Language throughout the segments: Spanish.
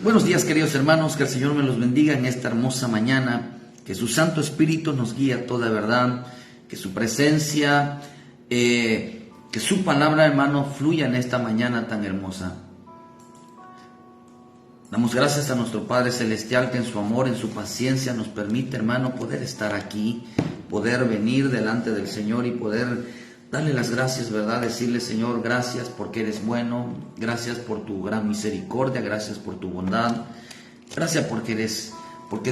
Buenos días, queridos hermanos, que el Señor me los bendiga en esta hermosa mañana, que su Santo Espíritu nos guíe a toda verdad, que su presencia, que su palabra, hermano, fluya en esta mañana tan hermosa. Damos gracias a nuestro Padre Celestial que en su amor, en su paciencia nos permite, hermano, poder estar aquí, poder venir delante del Señor y poder darle las gracias, ¿verdad? Decirle, Señor, gracias porque eres bueno, gracias por tu gran misericordia, gracias por tu bondad, gracias porque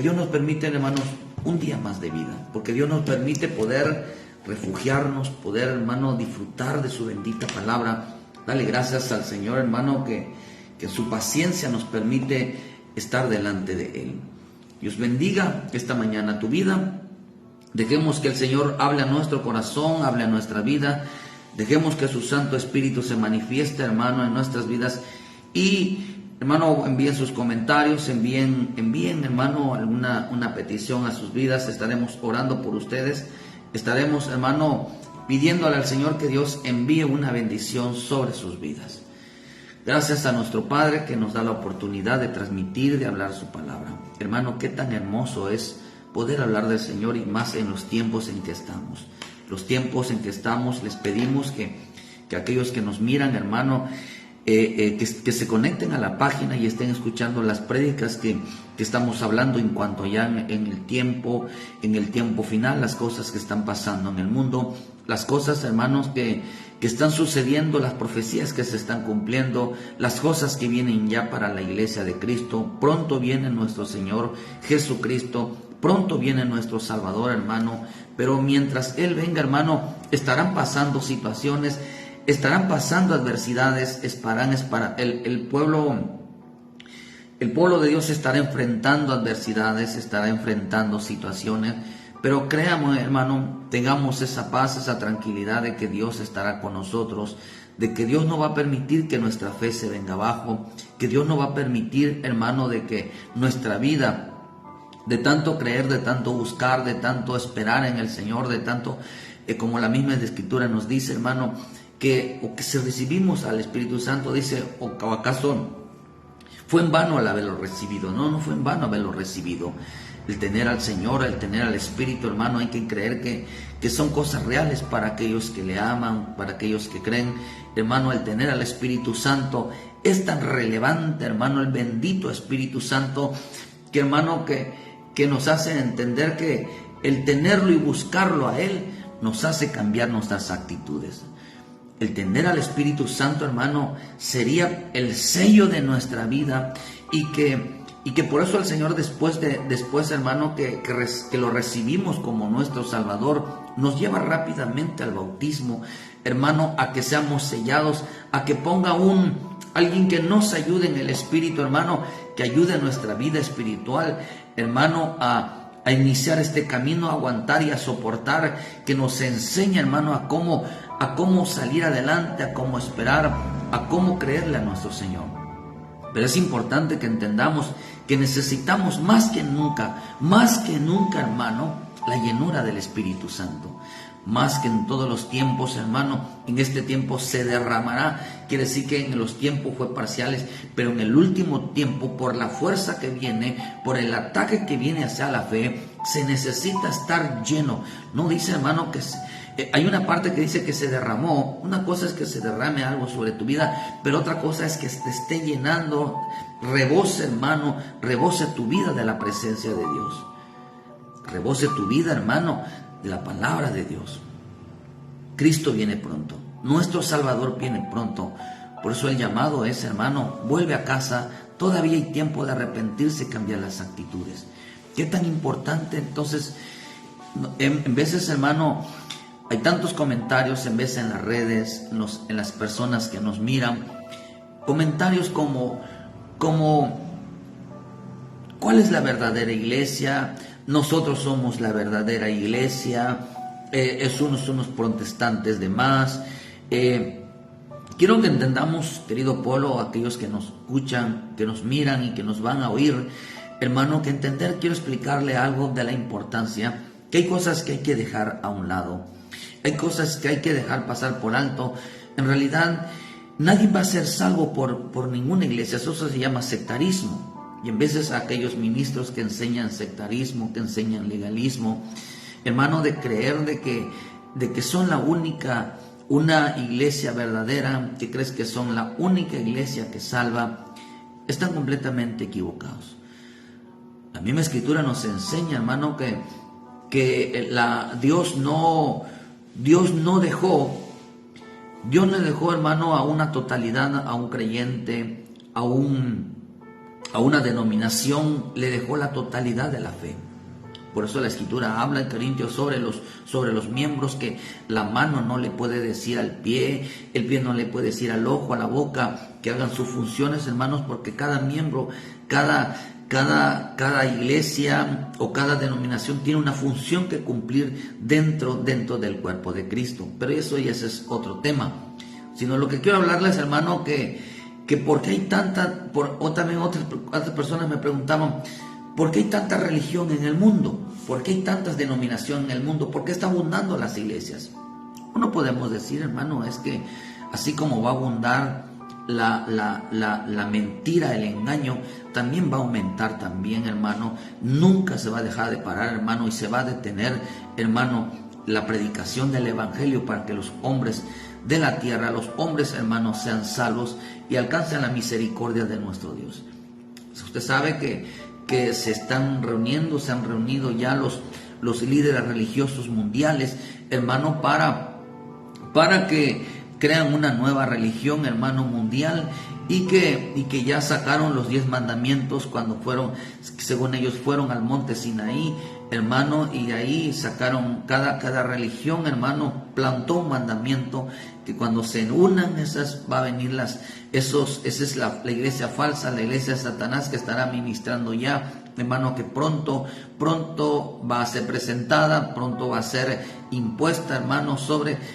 Dios nos permite, hermanos, un día más de vida, porque Dios nos permite poder refugiarnos, poder, hermano, disfrutar de su bendita palabra. Dale gracias al Señor, hermano, que su paciencia nos permite estar delante de Él. Dios bendiga esta mañana tu vida. Dejemos que el Señor hable a nuestro corazón, hable a nuestra vida. Dejemos que su Santo Espíritu se manifieste, hermano, en nuestras vidas. Y, hermano, envíen sus comentarios, envíen, hermano, una petición a sus vidas. Estaremos orando por ustedes. Estaremos, hermano, pidiéndole al Señor que Dios envíe una bendición sobre sus vidas. Gracias a nuestro Padre que nos da la oportunidad de transmitir, de hablar su palabra. Hermano, qué tan hermoso es poder hablar del Señor, y más en los tiempos en que estamos. Los tiempos en que estamos, les pedimos que aquellos que nos miran, hermano, que se conecten a la página y estén escuchando las prédicas que estamos hablando en cuanto ya en el tiempo final, las cosas que están pasando en el mundo, las cosas, hermanos, que están sucediendo, las profecías que se están cumpliendo, las cosas que vienen ya para la iglesia de Cristo. Pronto viene nuestro Señor Jesucristo, pronto viene nuestro Salvador, hermano, pero mientras Él venga, hermano, estarán pasando situaciones, estarán pasando adversidades, el pueblo de Dios estará enfrentando adversidades, estará enfrentando situaciones, pero créamos, hermano, tengamos esa paz, esa tranquilidad de que Dios estará con nosotros, de que Dios no va a permitir que nuestra fe se venga abajo, que Dios no va a permitir, hermano, de que nuestra vida, de tanto creer, de tanto buscar, de tanto esperar en el Señor, de tanto, como la misma Escritura nos dice, hermano, que si recibimos al Espíritu Santo, dice, o acaso fue en vano al haberlo recibido. No fue en vano haberlo recibido. El tener al Señor, el tener al Espíritu, hermano, hay que creer que son cosas reales para aquellos que le aman, para aquellos que creen. Hermano, el tener al Espíritu Santo es tan relevante, hermano, el bendito Espíritu Santo, que, hermano, que nos hace entender que el tenerlo y buscarlo a Él nos hace cambiar nuestras actitudes. El tener al Espíritu Santo, hermano, sería el sello de nuestra vida, y que por eso el Señor después, hermano, que lo recibimos como nuestro Salvador, nos lleva rápidamente al bautismo, hermano, a que seamos sellados, a que ponga alguien que nos ayude en el Espíritu, hermano, que ayude a nuestra vida espiritual, hermano, a iniciar este camino, a aguantar y a soportar, que nos enseñe, hermano, a cómo salir adelante, a cómo esperar, a cómo creerle a nuestro Señor. Pero es importante que entendamos que necesitamos más que nunca, hermano, la llenura del Espíritu Santo. Más que en todos los tiempos, hermano, en este tiempo se derramará. Quiere decir que en los tiempos fue parciales, pero en el último tiempo, por la fuerza que viene, por el ataque que viene hacia la fe, se necesita estar lleno. No dice, hermano, que hay una parte que dice que se derramó. Una cosa es que se derrame algo sobre tu vida, pero otra cosa es que te esté llenando, rebose, hermano, rebose tu vida de la presencia de Dios. Rebose tu vida, hermano, de la palabra de Dios. Cristo viene pronto, nuestro Salvador viene pronto. Por eso el llamado es, hermano, vuelve a casa, todavía hay tiempo de arrepentirse y cambiar las actitudes. Qué tan importante, entonces, en veces, hermano, hay tantos comentarios, en veces en las redes, en las personas que nos miran, comentarios como ¿cuál es la verdadera iglesia? Nosotros somos la verdadera iglesia, son unos protestantes de más. Quiero que entendamos, querido pueblo, aquellos que nos escuchan, que nos miran y que nos van a oír, hermano, quiero explicarle algo de la importancia, que hay cosas que hay que dejar a un lado, hay cosas que hay que dejar pasar por alto. En realidad, nadie va a ser salvo por ninguna iglesia, eso se llama sectarismo. Y en veces a aquellos ministros que enseñan sectarismo, que enseñan legalismo, hermano, de creer de que son la única, una iglesia verdadera, que crees que son la única iglesia que salva, están completamente equivocados. La misma Escritura nos enseña, hermano, que Dios no le dejó, hermano, a una totalidad, a un creyente, a una denominación, le dejó la totalidad de la fe. Por eso la Escritura habla en Corintios sobre los miembros, que la mano no le puede decir al pie, el pie no le puede decir al ojo, a la boca, que hagan sus funciones, hermanos, porque cada miembro, cada iglesia o cada denominación tiene una función que cumplir dentro del cuerpo de Cristo. Pero eso ya ese es otro tema. Sino lo que quiero hablarles, hermano, que porque hay tanta, o también otras personas me preguntaban, ¿por qué hay tanta religión en el mundo? ¿Por qué hay tantas denominaciones en el mundo? ¿Por qué están abundando las iglesias? No podemos decir, hermano, es que así como va a abundar la mentira, el engaño, también va a aumentar también, hermano. Nunca se va a dejar de parar, hermano, y se va a detener, hermano, la predicación del evangelio para que los hombres de la tierra, los hombres, hermanos, sean salvos y alcancen la misericordia de nuestro Dios. Usted sabe que se han reunido ya los líderes religiosos mundiales, hermano, para que crean una nueva religión, hermano, mundial, y que ya sacaron los 10 mandamientos cuando fueron, según ellos, fueron al monte Sinaí, hermano, y de ahí sacaron cada religión, hermano, plantó un mandamiento que cuando se unan esas va a venir esa es la iglesia falsa, la iglesia de Satanás, que estará ministrando ya, hermano, que pronto va a ser presentada, pronto va a ser impuesta, hermano,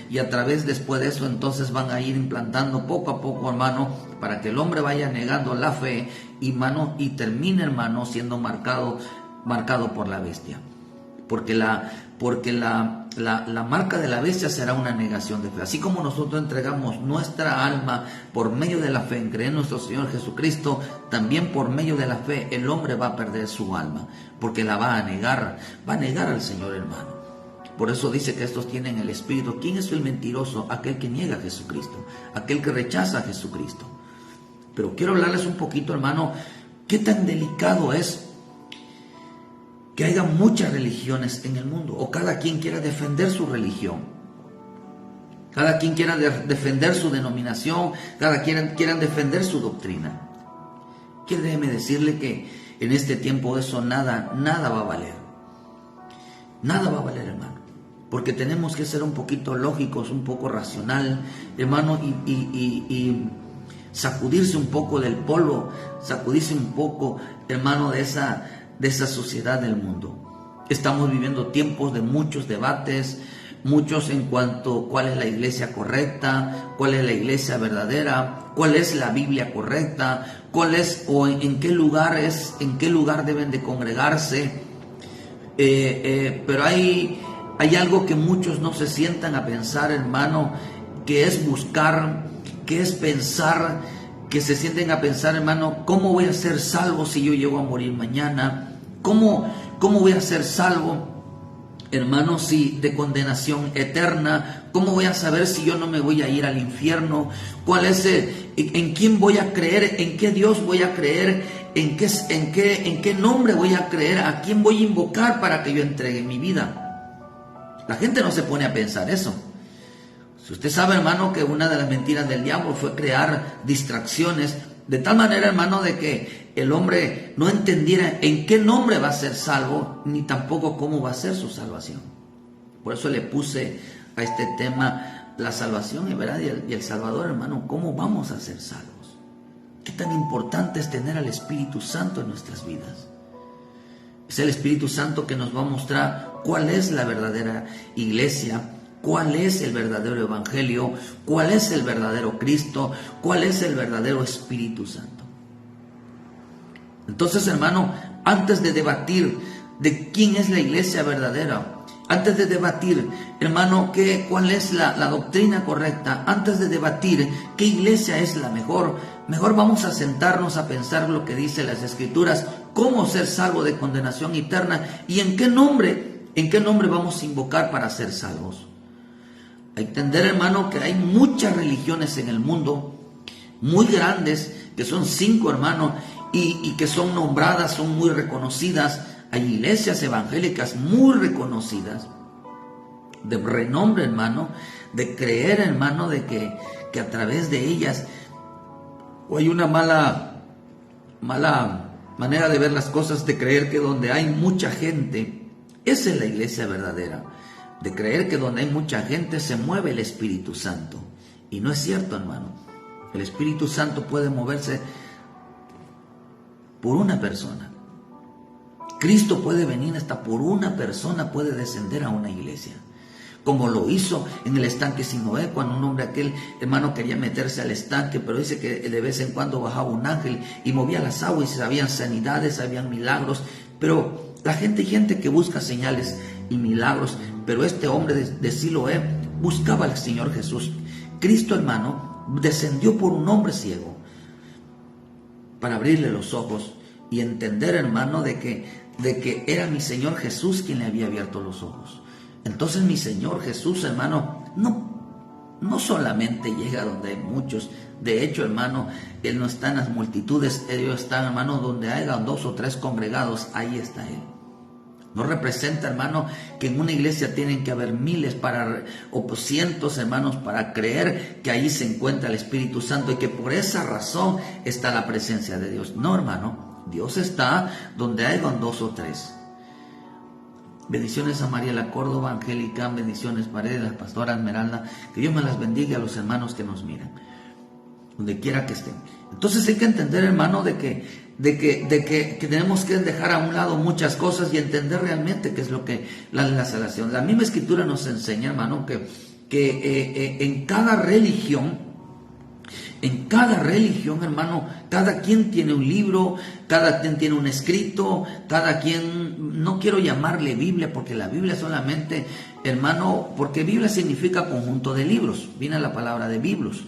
y a través después de eso entonces van a ir implantando poco a poco, hermano, para que el hombre vaya negando la fe y termine, hermano, siendo marcado por la bestia, porque la marca de la bestia será una negación de fe. Así como nosotros entregamos nuestra alma por medio de la fe en creer en nuestro Señor Jesucristo, también por medio de la fe el hombre va a perder su alma, porque la va a negar al Señor, hermano. Por eso dice que estos tienen el espíritu. ¿Quién es el mentiroso? Aquel que niega a Jesucristo, aquel que rechaza a Jesucristo. Pero quiero hablarles un poquito, hermano, qué tan delicado es que haya muchas religiones en el mundo, o cada quien quiera defender su religión, cada quien quiera defender su denominación, cada quien quiera defender su doctrina. Déjeme decirle que en este tiempo eso nada va a valer. Nada va a valer, hermano, porque tenemos que ser un poquito lógicos, un poco racional, hermano, y sacudirse un poco del polvo, sacudirse un poco, hermano, de esa sociedad del mundo. Estamos viviendo tiempos de muchos debates, muchos en cuanto a cuál es la iglesia correcta, cuál es la iglesia verdadera, cuál es la Biblia correcta, cuál es o en qué lugar deben de congregarse. Pero hay algo que muchos no se sientan a pensar, hermano, que es buscar, que es pensar, que se sienten a pensar, hermano, ¿cómo voy a ser salvo si yo llego a morir mañana? ¿Cómo voy a ser salvo, hermano, si de condenación eterna? ¿Cómo voy a saber si yo no me voy a ir al infierno? ¿Cuál es en quién voy a creer? ¿En qué Dios voy a creer? ¿En qué nombre voy a creer? ¿A quién voy a invocar para que yo entregue mi vida? La gente no se pone a pensar eso. Si usted sabe, hermano, que una de las mentiras del diablo fue crear distracciones, de tal manera, hermano, de que el hombre no entendiera en qué nombre va a ser salvo, ni tampoco cómo va a ser su salvación. Por eso le puse a este tema la salvación, ¿verdad? Y el Salvador, hermano, ¿cómo vamos a ser salvos? ¿Qué tan importante es tener al Espíritu Santo en nuestras vidas? Es el Espíritu Santo que nos va a mostrar cuál es la verdadera iglesia, cuál es el verdadero evangelio, cuál es el verdadero Cristo, cuál es el verdadero Espíritu Santo. Entonces, hermano, antes de debatir de quién es la iglesia verdadera antes de debatir, hermano, cuál es la doctrina correcta, antes de debatir qué iglesia es la mejor, mejor vamos a sentarnos a pensar lo que dice las Escrituras, cómo ser salvo de condenación eterna y en qué nombre vamos a invocar para ser salvos. Hay que entender, hermano, que hay muchas religiones en el mundo, muy grandes, que son 5, hermano, y que son nombradas, son muy reconocidas. Hay iglesias evangélicas muy reconocidas, de renombre, hermano, de creer, hermano, de que a través de ellas, o hay una mala manera de ver las cosas, de creer que donde hay mucha gente, esa es la iglesia verdadera, de creer que donde hay mucha gente se mueve el Espíritu Santo. Y no es cierto, hermano. El Espíritu Santo puede moverse por una persona. Cristo puede venir hasta por una persona, puede descender a una iglesia. Como lo hizo en el estanque Siloé, cuando un hombre, aquel hermano, quería meterse al estanque, pero dice que de vez en cuando bajaba un ángel y movía las aguas y habían sanidades, habían milagros. Pero hay gente que busca señales y milagros, pero este hombre de Siloé buscaba al Señor Jesús. Cristo, hermano, descendió por un hombre ciego para abrirle los ojos y entender, hermano, de que era mi Señor Jesús quien le había abierto los ojos. Entonces mi Señor Jesús, hermano, no solamente llega donde hay muchos. De hecho, hermano, Él no está en las multitudes. Ellos están, hermano, donde haya 2 o 3 congregados, ahí está Él. No representa, hermano, que en una iglesia tienen que haber miles o cientos, hermanos, para creer que ahí se encuentra el Espíritu Santo y que por esa razón está la presencia de Dios. No, hermano, Dios está donde hay 2 o 3. Bendiciones a Mariela Córdoba, Angélica, bendiciones Paredes, la pastora Esmeralda, que Dios me las bendiga a los hermanos que nos miran, donde quiera que estén. Entonces hay que entender, hermano, de que tenemos que dejar a un lado muchas cosas y entender realmente qué es lo que la salvación. La misma Escritura nos enseña, hermano, que en cada religión, hermano, cada quien tiene un libro, cada quien tiene un escrito, cada quien, no quiero llamarle Biblia, porque la Biblia solamente, hermano, porque Biblia significa conjunto de libros, viene la palabra de biblos,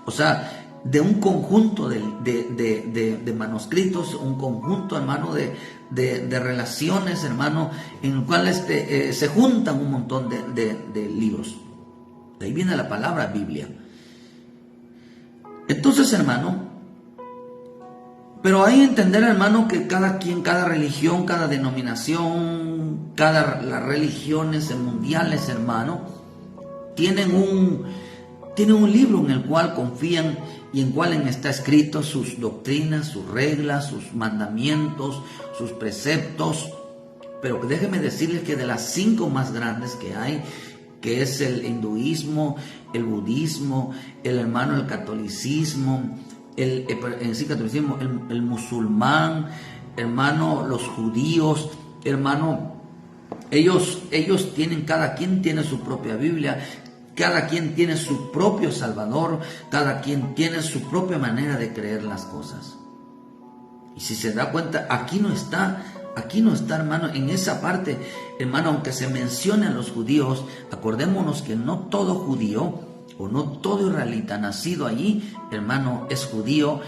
o sea, de un conjunto de manuscritos, un conjunto, hermano, de relaciones, hermano, en el cual se juntan un montón de libros. De ahí viene la palabra Biblia. Entonces, hermano, pero hay que entender, hermano, que cada quien, cada religión, cada denominación, las religiones mundiales, hermano, tienen un libro en el cual confían y en cual está escrito sus doctrinas, sus reglas, sus mandamientos, sus preceptos. Pero déjenme decirles que de las 5 más grandes que hay, que es el hinduismo, el budismo, el catolicismo, el musulmán, hermano, los judíos, hermano, ellos tienen, cada quien tiene su propia Biblia, cada quien tiene su propio Salvador, cada quien tiene su propia manera de creer las cosas. Y si se da cuenta, aquí no está, hermano, en esa parte, hermano, aunque se mencione a los judíos, acordémonos que no todo judío o no todo israelita nacido allí, hermano, es judío,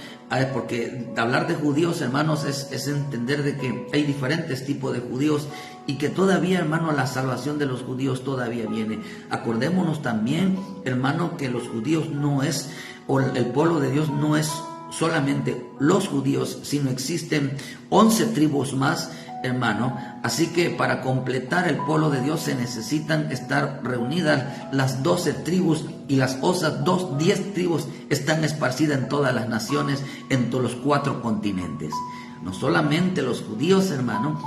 porque hablar de judíos, hermanos, es entender de que hay diferentes tipos de judíos y que todavía, hermano, la salvación de los judíos todavía viene. Acordémonos también, hermano, que los judíos no es, o el pueblo de Dios no es solamente los judíos, sino existen 11 tribus más, hermano. Así que para completar el pueblo de Dios se necesitan estar reunidas las 12 tribus y las otras 10 tribus están esparcidas en todas las naciones, en todos los 4 continentes. No solamente los judíos, hermano,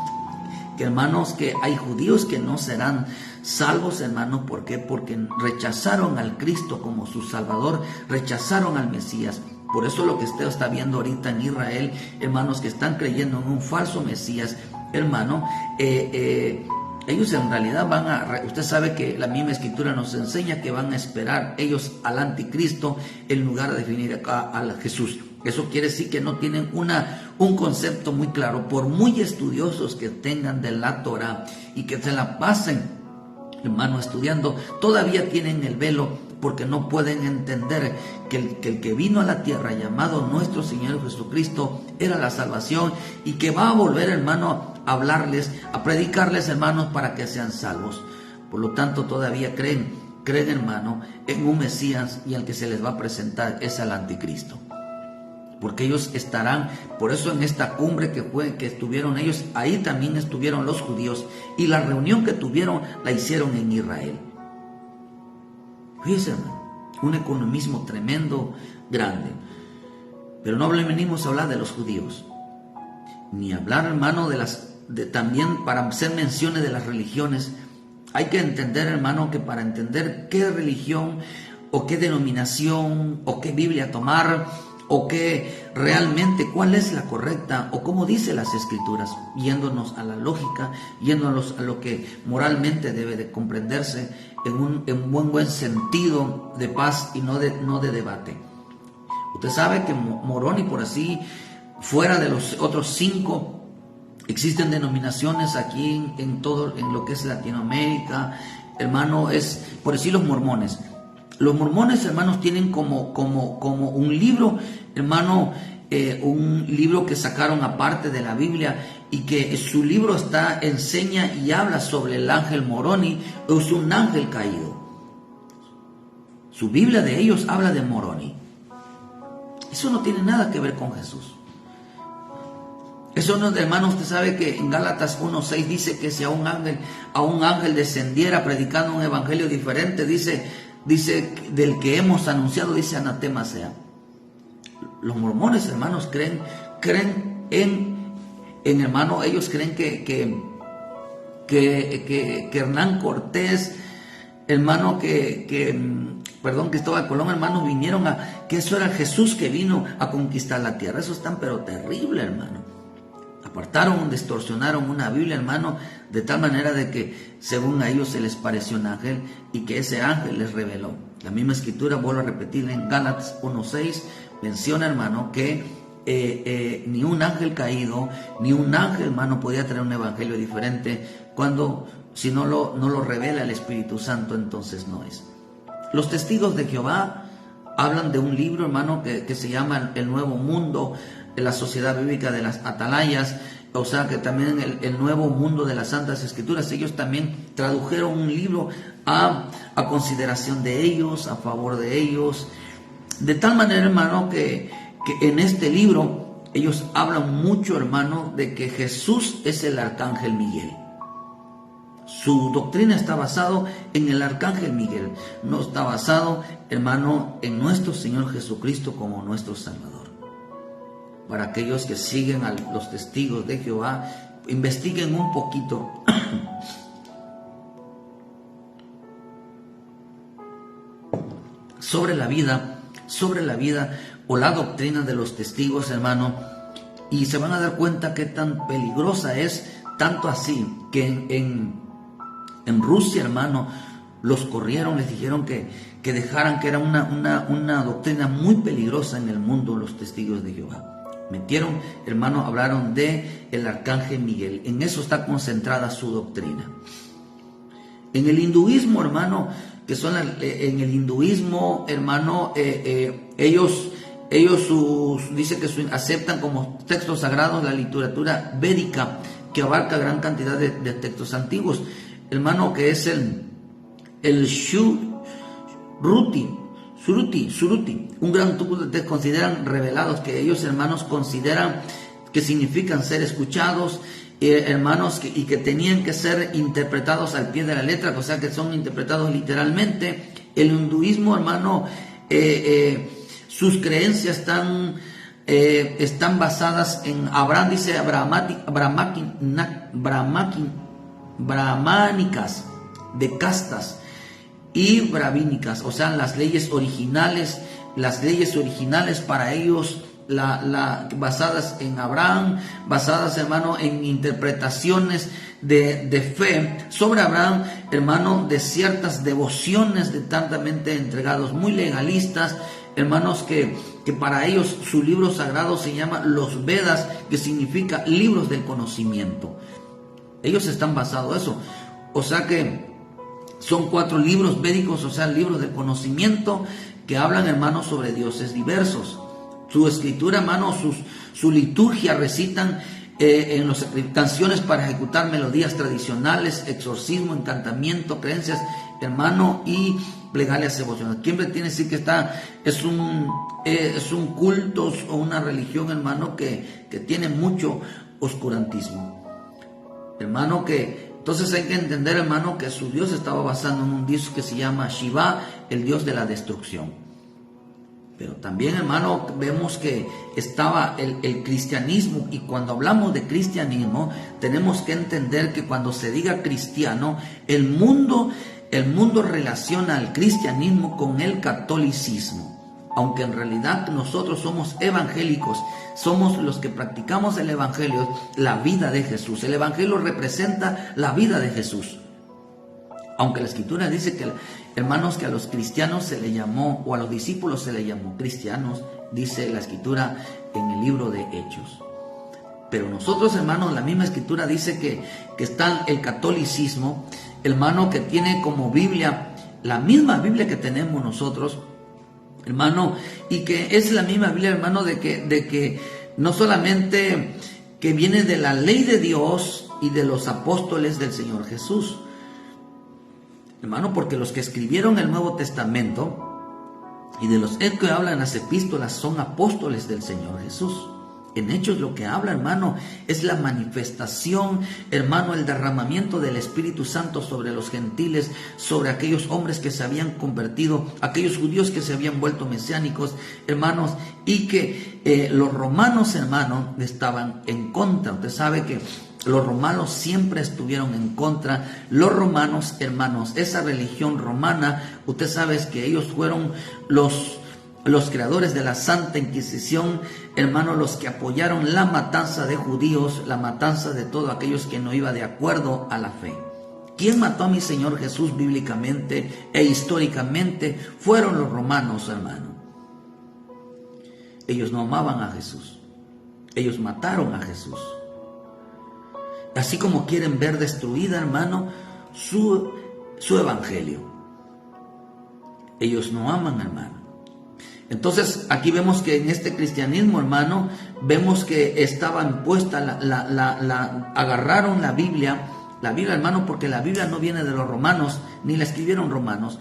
que hay judíos que no serán salvos, hermano. ¿Por qué? Porque rechazaron al Cristo como su Salvador, rechazaron al Mesías. Por eso lo que usted está viendo ahorita en Israel, hermanos, que están creyendo en un falso Mesías, hermano, ellos en realidad usted sabe que la misma Escritura nos enseña que van a esperar ellos al anticristo en lugar de venir a Jesús. Eso quiere decir que no tienen un concepto muy claro, por muy estudiosos que tengan de la Torah y que se la pasen, hermano, estudiando, todavía tienen el velo porque no pueden entender que el que vino a la tierra, llamado nuestro Señor Jesucristo, era la salvación y que va a volver, hermano, a hablarles, a predicarles, hermanos, para que sean salvos. Por lo tanto, todavía creen, hermano, en un Mesías, y al que se les va a presentar es al anticristo. Porque ellos estarán, por eso en esta cumbre que estuvieron ellos, ahí también estuvieron los judíos, y la reunión que tuvieron la hicieron en Israel. Fíjense, hermano, un economismo tremendo, grande. Pero no venimos a hablar de los judíos, ni hablar, hermano, también para hacer menciones de las religiones. Hay que entender, hermano, que para entender qué religión o qué denominación o qué Biblia tomar, o qué realmente cuál es la correcta, o cómo dice las Escrituras, yéndonos a la lógica, yéndonos a lo que moralmente debe de comprenderse en un buen sentido de paz y no de debate. Usted sabe que Moroni, por así, fuera de los otros 5, existen denominaciones aquí en lo que es Latinoamérica, hermano, es por decir los mormones. Los mormones, hermanos, tienen como un libro, hermano, un libro que sacaron aparte de la Biblia, y que su libro enseña y habla sobre el ángel Moroni, es un ángel caído. Su Biblia de ellos habla de Moroni. Eso no tiene nada que ver con Jesús. Eso no, hermano, usted sabe que en Gálatas 1:6 dice que si a un ángel descendiera predicando un evangelio diferente, dice del que hemos anunciado, dice anatema sea. Los mormones, hermanos, creen en hermano, ellos creen que Hernán Cortés, hermano, Cristóbal Colón, hermanos, vinieron que eso era Jesús que vino a conquistar la tierra. Eso es tan pero terrible, hermano. Apartaron, distorsionaron una Biblia, hermano, de tal manera de que según a ellos se les pareció un ángel, y que ese ángel les reveló. La misma escritura, vuelvo a repetir, en Gálatas 1:6 menciona, hermano, que ni un ángel caído, ni un ángel, hermano, podía traer un evangelio diferente si no lo revela el Espíritu Santo, entonces no es. Los testigos de Jehová hablan de un libro, hermano, que se llama El Nuevo Mundo, la Sociedad Bíblica de las Atalayas, o sea que también el Nuevo Mundo de las Santas Escrituras. Ellos también tradujeron un libro a consideración de ellos, a favor de ellos, de tal manera, hermano, que en este libro ellos hablan mucho, hermano, de que Jesús es el arcángel Miguel. Su doctrina está basado en el arcángel Miguel, no está basado, hermano, en nuestro Señor Jesucristo como nuestro Salvador. Para aquellos que siguen a los testigos de Jehová, investiguen un poquito sobre la vida o la doctrina de los testigos, hermano, y se van a dar cuenta qué tan peligrosa es, tanto así que en Rusia, hermano, los corrieron, les dijeron que dejaran, que era una doctrina muy peligrosa en el mundo, los testigos de Jehová. Metieron, hermano, hablaron de el arcángel Miguel. En eso está concentrada su doctrina. En el hinduismo, hermano, en el hinduismo, hermano, ellos dice que aceptan como textos sagrados la literatura védica, que abarca gran cantidad de textos antiguos, hermano, que es el Suruti, un gran número de consideran revelados, que ellos, hermanos, consideran que significan ser escuchados, hermanos, y que tenían que ser interpretados al pie de la letra, o sea que son interpretados literalmente. El hinduismo, hermano, sus creencias están basadas en Abraham, dice brahmánicas, de castas, y bravínicas, o sea, las leyes originales para ellos, basadas en Abraham, basadas, hermano, en interpretaciones de fe sobre Abraham, hermano, de ciertas devociones de tantamente entregados, muy legalistas, hermanos, que para ellos su libro sagrado se llama los Vedas, que significa libros del conocimiento. Ellos están basados en eso. O sea que son 4 libros védicos, o sea, libros del conocimiento que hablan, hermanos, sobre dioses diversos. Su escritura, hermanos, su liturgia recitan en las canciones para ejecutar melodías tradicionales, exorcismo, encantamiento, creencias, hermano, y plegarias devocionales. ¿Quién tiene que decir que es un culto o una religión, hermano, que tiene mucho oscurantismo? Hermano, entonces hay que entender, hermano, que su Dios estaba basado en un Dios que se llama Shiva, el Dios de la destrucción. Pero también, hermano, vemos que estaba el cristianismo, y cuando hablamos de cristianismo, tenemos que entender que cuando se diga cristiano, el mundo relaciona al cristianismo con el catolicismo, aunque en realidad nosotros somos evangélicos, somos los que practicamos el evangelio, la vida de Jesús. El evangelio representa la vida de Jesús. Aunque la escritura dice que, hermanos, que a los cristianos se le llamó, o a los discípulos se le llamó cristianos, dice la escritura en el libro de Hechos. Pero nosotros, hermanos, la misma escritura dice que está el catolicismo, hermano, que tiene como Biblia, la misma Biblia que tenemos nosotros, hermano, y que es la misma Biblia, hermano, de que no solamente que viene de la ley de Dios y de los apóstoles del Señor Jesús, hermano, porque los que escribieron el Nuevo Testamento y de los que hablan las epístolas son apóstoles del Señor Jesús. En Hechos lo que habla, hermano, es la manifestación, hermano, el derramamiento del Espíritu Santo sobre los gentiles, sobre aquellos hombres que se habían convertido, aquellos judíos que se habían vuelto mesiánicos, hermanos, y que los romanos, hermano, estaban en contra. Usted sabe que los romanos siempre estuvieron en contra. Los romanos, hermanos, esa religión romana, usted sabe que ellos fueron los creadores de la Santa Inquisición, hermanos, los que apoyaron la matanza de judíos, la matanza de todos aquellos que no iban de acuerdo a la fe. ¿Quién mató a mi Señor Jesús bíblicamente e históricamente? Fueron los romanos, hermano. Ellos no amaban a Jesús. Ellos mataron a Jesús. Así como quieren ver destruida, hermano, su evangelio. Ellos no aman, hermano. Entonces aquí vemos que en este cristianismo, hermano, vemos que estaba impuesta agarraron la Biblia, hermano, porque la Biblia no viene de los romanos, ni la escribieron romanos.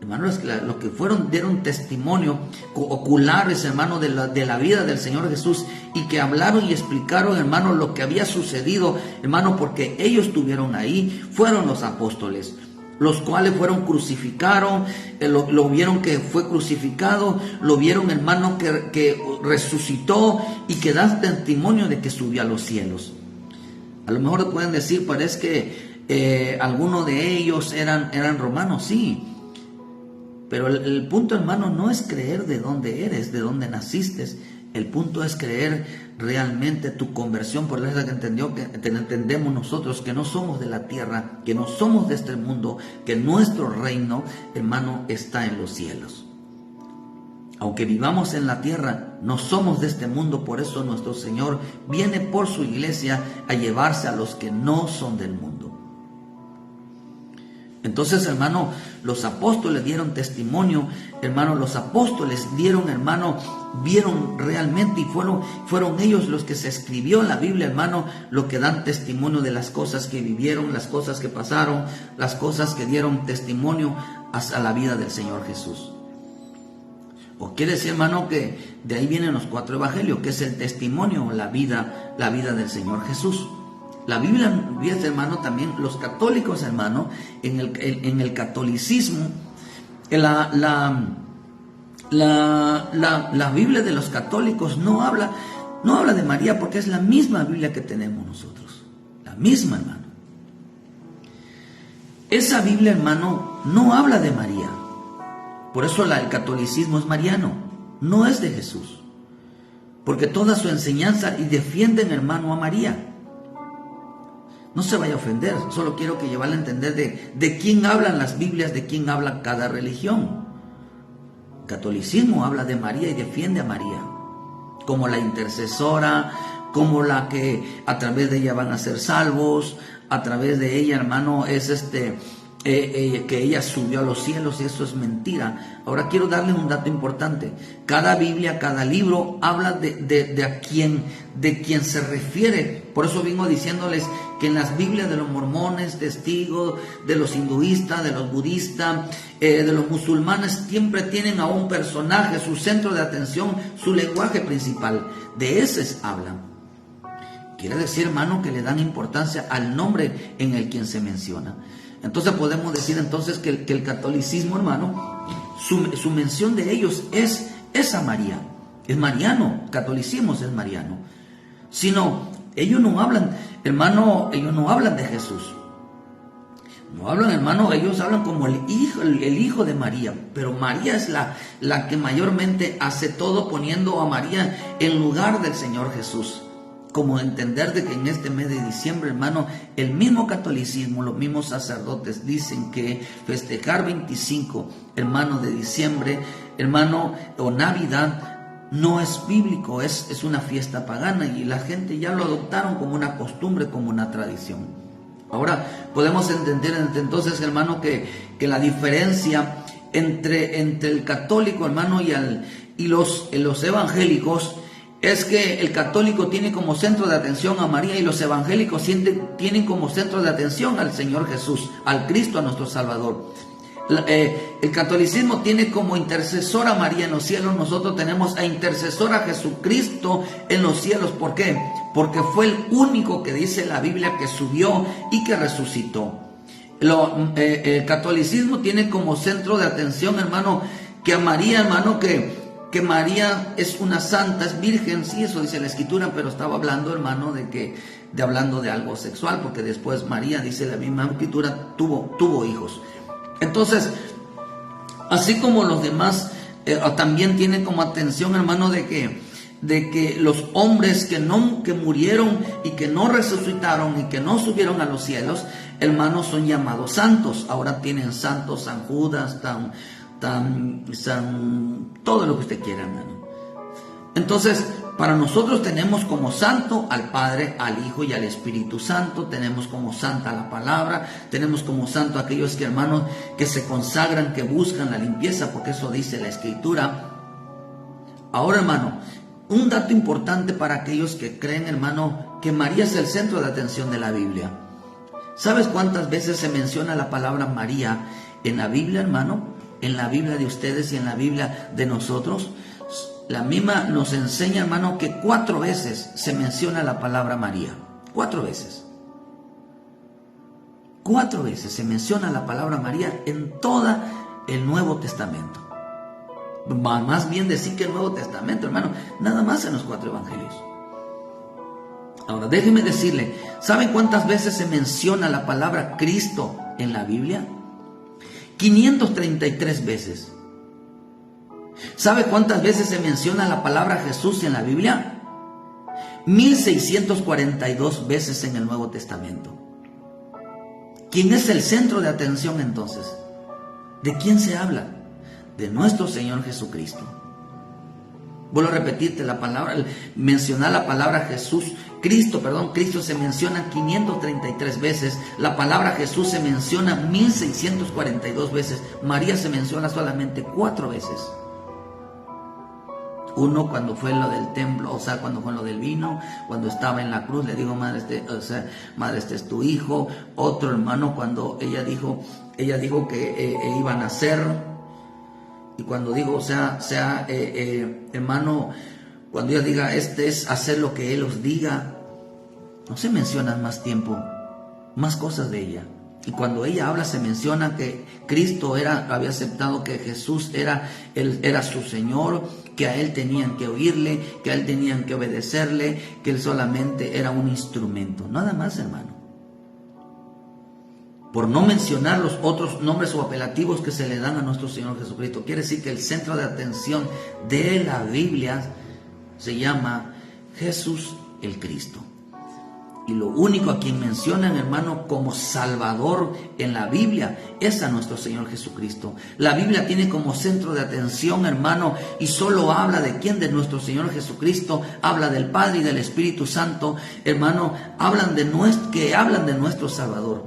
Hermanos, los que dieron testimonio oculares, hermano, de la vida del Señor Jesús, y que hablaron y explicaron, hermano, lo que había sucedido, hermano, porque ellos estuvieron ahí, fueron los apóstoles, los cuales fueron crucificados, lo vieron que fue crucificado, lo vieron, hermano, que resucitó y que da testimonio de que subió a los cielos. A lo mejor pueden decir, parece que algunos de ellos eran romanos, sí. Pero el punto, hermano, no es creer de dónde eres, de dónde naciste. El punto es creer realmente tu conversión, por eso que entendemos nosotros que no somos de la tierra, que no somos de este mundo, que nuestro reino, hermano, está en los cielos. Aunque vivamos en la tierra, no somos de este mundo, por eso nuestro Señor viene por su iglesia a llevarse a los que no son del mundo. Entonces, hermano, los apóstoles dieron testimonio, hermano, los apóstoles dieron, hermano, vieron realmente, y fueron ellos los que se escribió en la Biblia, hermano, lo que dan testimonio de las cosas que vivieron, las cosas que pasaron, las cosas que dieron testimonio hasta la vida del Señor Jesús. O quiere decir, hermano, que de ahí vienen los 4 evangelios, que es el testimonio, la vida del Señor Jesús. La Biblia, hermano, también los católicos, hermano, en el catolicismo, la Biblia de los católicos no habla de María, porque es la misma Biblia que tenemos nosotros, la misma, hermano. Esa Biblia, hermano, no habla de María, por eso el catolicismo es mariano, no es de Jesús, porque toda su enseñanza y defienden, hermano, a María. No se vaya a ofender, solo quiero que llevarle a entender de quién hablan las Biblias, de quién habla cada religión. Catolicismo habla de María y defiende a María como la intercesora, como la que a través de ella van a ser salvos, a través de ella, hermano, es que ella subió a los cielos, y eso es mentira. Ahora quiero darles un dato importante. Cada Biblia, cada libro habla de quién se refiere. Por eso vengo diciéndoles que en las Biblias de los mormones, testigos, de los hinduistas, de los budistas, de los musulmanes, siempre tienen a un personaje, su centro de atención, su lenguaje principal. De ese hablan. Quiere decir, hermano, que le dan importancia al nombre en el quien se menciona. Entonces podemos decir entonces que el catolicismo, hermano, su mención de ellos es a María, es mariano. Catolicismo es mariano. Sino, ellos no hablan, hermano, ellos no hablan de Jesús. No hablan, hermano, ellos hablan como el hijo de María. Pero María es la que mayormente hace todo, poniendo a María en lugar del Señor Jesús. Como entender de que en este mes de diciembre, hermano, el mismo catolicismo, los mismos sacerdotes dicen que festejar 25, hermano, de diciembre, hermano, o Navidad, no es bíblico, es una fiesta pagana, y la gente ya lo adoptaron como una costumbre, como una tradición. Ahora podemos entender entonces, hermano, que la diferencia entre el católico, hermano, y los evangélicos, es que el católico tiene como centro de atención a María, y los evangélicos tienen como centro de atención al Señor Jesús, al Cristo, a nuestro Salvador. El catolicismo tiene como intercesora a María en los cielos. Nosotros tenemos a intercesora a Jesucristo en los cielos. ¿Por qué? Porque fue el único que dice la Biblia que subió y que resucitó. El catolicismo tiene como centro de atención, hermano, que a María, hermano, que María es una santa, es virgen, sí, eso dice la Escritura, pero estaba hablando, hermano, hablando de algo sexual, porque después María, dice la misma Escritura, tuvo hijos. Entonces, así como los demás, también tienen como atención, hermano, de que los hombres que murieron y que no resucitaron y que no subieron a los cielos, hermanos, son llamados santos. Ahora tienen santos, San Judas, todo lo que usted quiera, hermano. Entonces, para nosotros tenemos como santo al Padre, al Hijo y al Espíritu Santo. Tenemos como santa la palabra. Tenemos como santo a aquellos que, hermanos, que se consagran, que buscan la limpieza, porque eso dice la Escritura. Ahora, hermano, un dato importante para aquellos que creen, hermano, que María es el centro de atención de la Biblia. ¿Sabes cuántas veces se menciona la palabra María en la Biblia, hermano? En la Biblia de ustedes y en la Biblia de nosotros. La misma nos enseña, hermano, que 4 veces se menciona la palabra María. 4 veces. 4 veces se menciona la palabra María en todo el Nuevo Testamento. Más bien decir que el Nuevo Testamento, hermano, nada más en los 4 evangelios. Ahora, déjeme decirle, ¿saben cuántas veces se menciona la palabra Cristo en la Biblia? 533 veces. ¿Sabe cuántas veces se menciona la palabra Jesús en la Biblia? 1642 veces en el Nuevo Testamento. ¿Quién es el centro de atención entonces? ¿De quién se habla? De nuestro Señor Jesucristo. Vuelvo a repetirte la palabra, mencionar la palabra Cristo se menciona 533 veces, la palabra Jesús se menciona 1642 veces, María se menciona solamente 4 veces. Uno cuando fue lo del templo, o sea, cuando fue lo del vino, cuando estaba en la cruz, le digo, madre, este es tu hijo. Otro, hermano, cuando ella dijo que iba a nacer. Y cuando digo, hermano, cuando ella diga, es hacer lo que Él os diga, no se menciona más tiempo, más cosas de ella. Y cuando ella habla, se menciona que Cristo había aceptado que Jesús era su Señor, que a Él tenían que oírle, que a Él tenían que obedecerle, que Él solamente era un instrumento. Nada más, hermano. Por no mencionar los otros nombres o apelativos que se le dan a nuestro Señor Jesucristo. Quiere decir que el centro de atención de la Biblia se llama Jesús el Cristo. Y lo único a quien mencionan, hermano, como Salvador en la Biblia es a nuestro Señor Jesucristo. La Biblia tiene como centro de atención, hermano, y solo habla de quién, de nuestro Señor Jesucristo. Habla del Padre y del Espíritu Santo, hermano. Hablan de nuestro Salvador.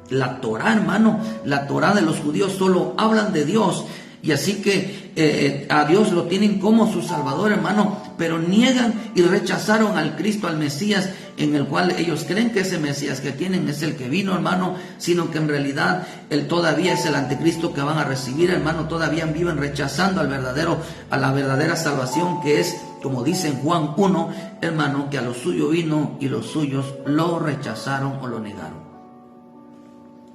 La Torá, hermano, la Torá de los judíos solo hablan de Dios. Y así que a Dios lo tienen como su Salvador, hermano, pero niegan y rechazaron al Cristo, al Mesías, en el cual ellos creen que ese Mesías que tienen es el que vino, hermano, sino que en realidad él todavía es el anticristo que van a recibir, hermano. Todavía viven rechazando a la verdadera salvación, que es, como dice en Juan 1, hermano, que a lo suyo vino y los suyos lo rechazaron o lo negaron.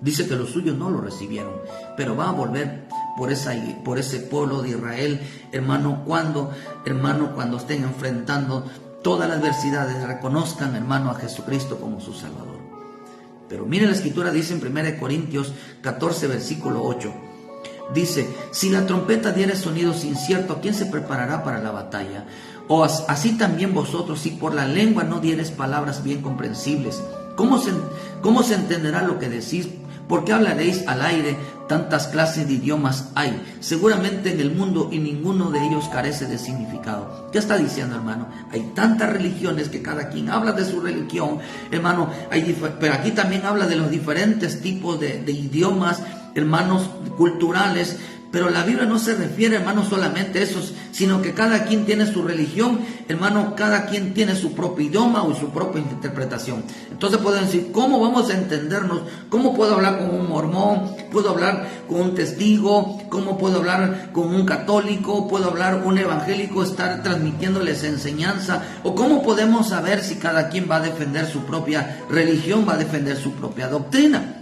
Dice que los suyos no lo recibieron, pero va a volver por ese pueblo de Israel, hermano, cuando estén enfrentando todas las adversidades, reconozcan, hermano, a Jesucristo como su Salvador. Pero mire, la Escritura dice en 1 Corintios 14, versículo 8, dice: si la trompeta diere sonidos inciertos, ¿quién se preparará para la batalla? O así también vosotros, si por la lengua no dieres palabras bien comprensibles, ¿cómo se entenderá lo que decís? ¿Por qué hablaréis al aire? Tantas clases de idiomas hay seguramente en el mundo, y ninguno de ellos carece de significado. ¿Qué está diciendo, hermano? Hay tantas religiones que cada quien habla de su religión, hermano. Pero aquí también habla de los diferentes tipos de idiomas, hermanos, culturales. Pero la Biblia no se refiere, hermano, solamente a esos, sino que cada quien tiene su religión, hermano, cada quien tiene su propio idioma o su propia interpretación. Entonces pueden decir, ¿cómo vamos a entendernos? ¿Cómo puedo hablar con un mormón? ¿Puedo hablar con un testigo? ¿Cómo puedo hablar con un católico? ¿Puedo hablar un evangélico, estar transmitiéndoles enseñanza? ¿O cómo podemos saber si cada quien va a defender su propia religión, va a defender su propia doctrina?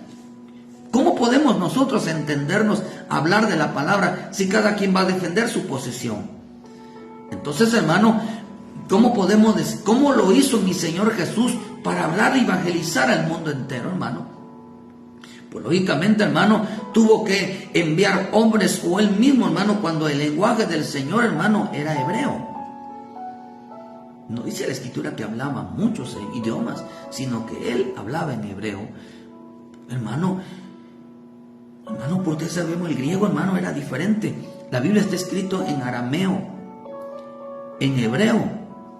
¿Cómo podemos nosotros entendernos, hablar de la palabra, si cada quien va a defender su posición? Entonces, hermano, ¿cómo lo hizo mi Señor Jesús para hablar y evangelizar al mundo entero, hermano? Pues lógicamente, hermano, tuvo que enviar hombres, o él mismo, hermano, cuando el lenguaje del Señor, hermano, era hebreo. No dice la Escritura que hablaba muchos idiomas, sino que él hablaba en hebreo. Hermano, porque sabemos el griego, hermano, era diferente. La Biblia está escrito en arameo, en hebreo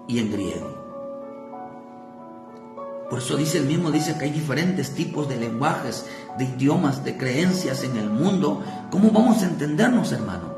y en griego. Por eso dice que hay diferentes tipos de lenguajes, de idiomas, de creencias en el mundo. ¿Cómo vamos a entendernos, hermano?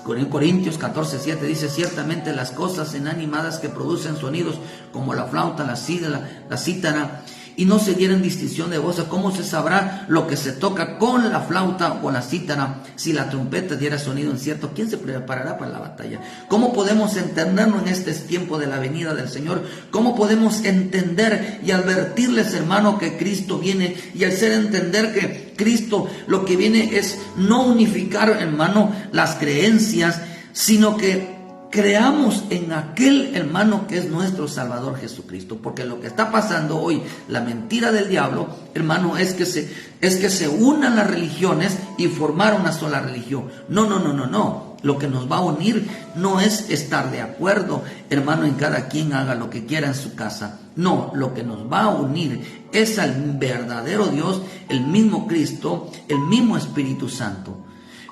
En Corintios 14:7 dice: ciertamente las cosas inanimadas que producen sonidos, como la flauta, la cítara, y no se dieran distinción de voces, ¿cómo se sabrá lo que se toca con la flauta o la cítara? Si la trompeta diera sonido incierto, ¿quién se preparará para la batalla? ¿Cómo podemos entendernos en este tiempo de la venida del Señor? ¿Cómo podemos entender y advertirles, hermano, que Cristo viene? Y al ser entender que Cristo lo que viene es no unificar, hermano, las creencias, sino que creamos en aquel, hermano, que es nuestro Salvador Jesucristo. Porque lo que está pasando hoy, la mentira del diablo, hermano, es que se unan las religiones y formar una sola religión. No. Lo que nos va a unir no es estar de acuerdo, hermano, en cada quien haga lo que quiera en su casa. No, lo que nos va a unir es al verdadero Dios, el mismo Cristo, el mismo Espíritu Santo.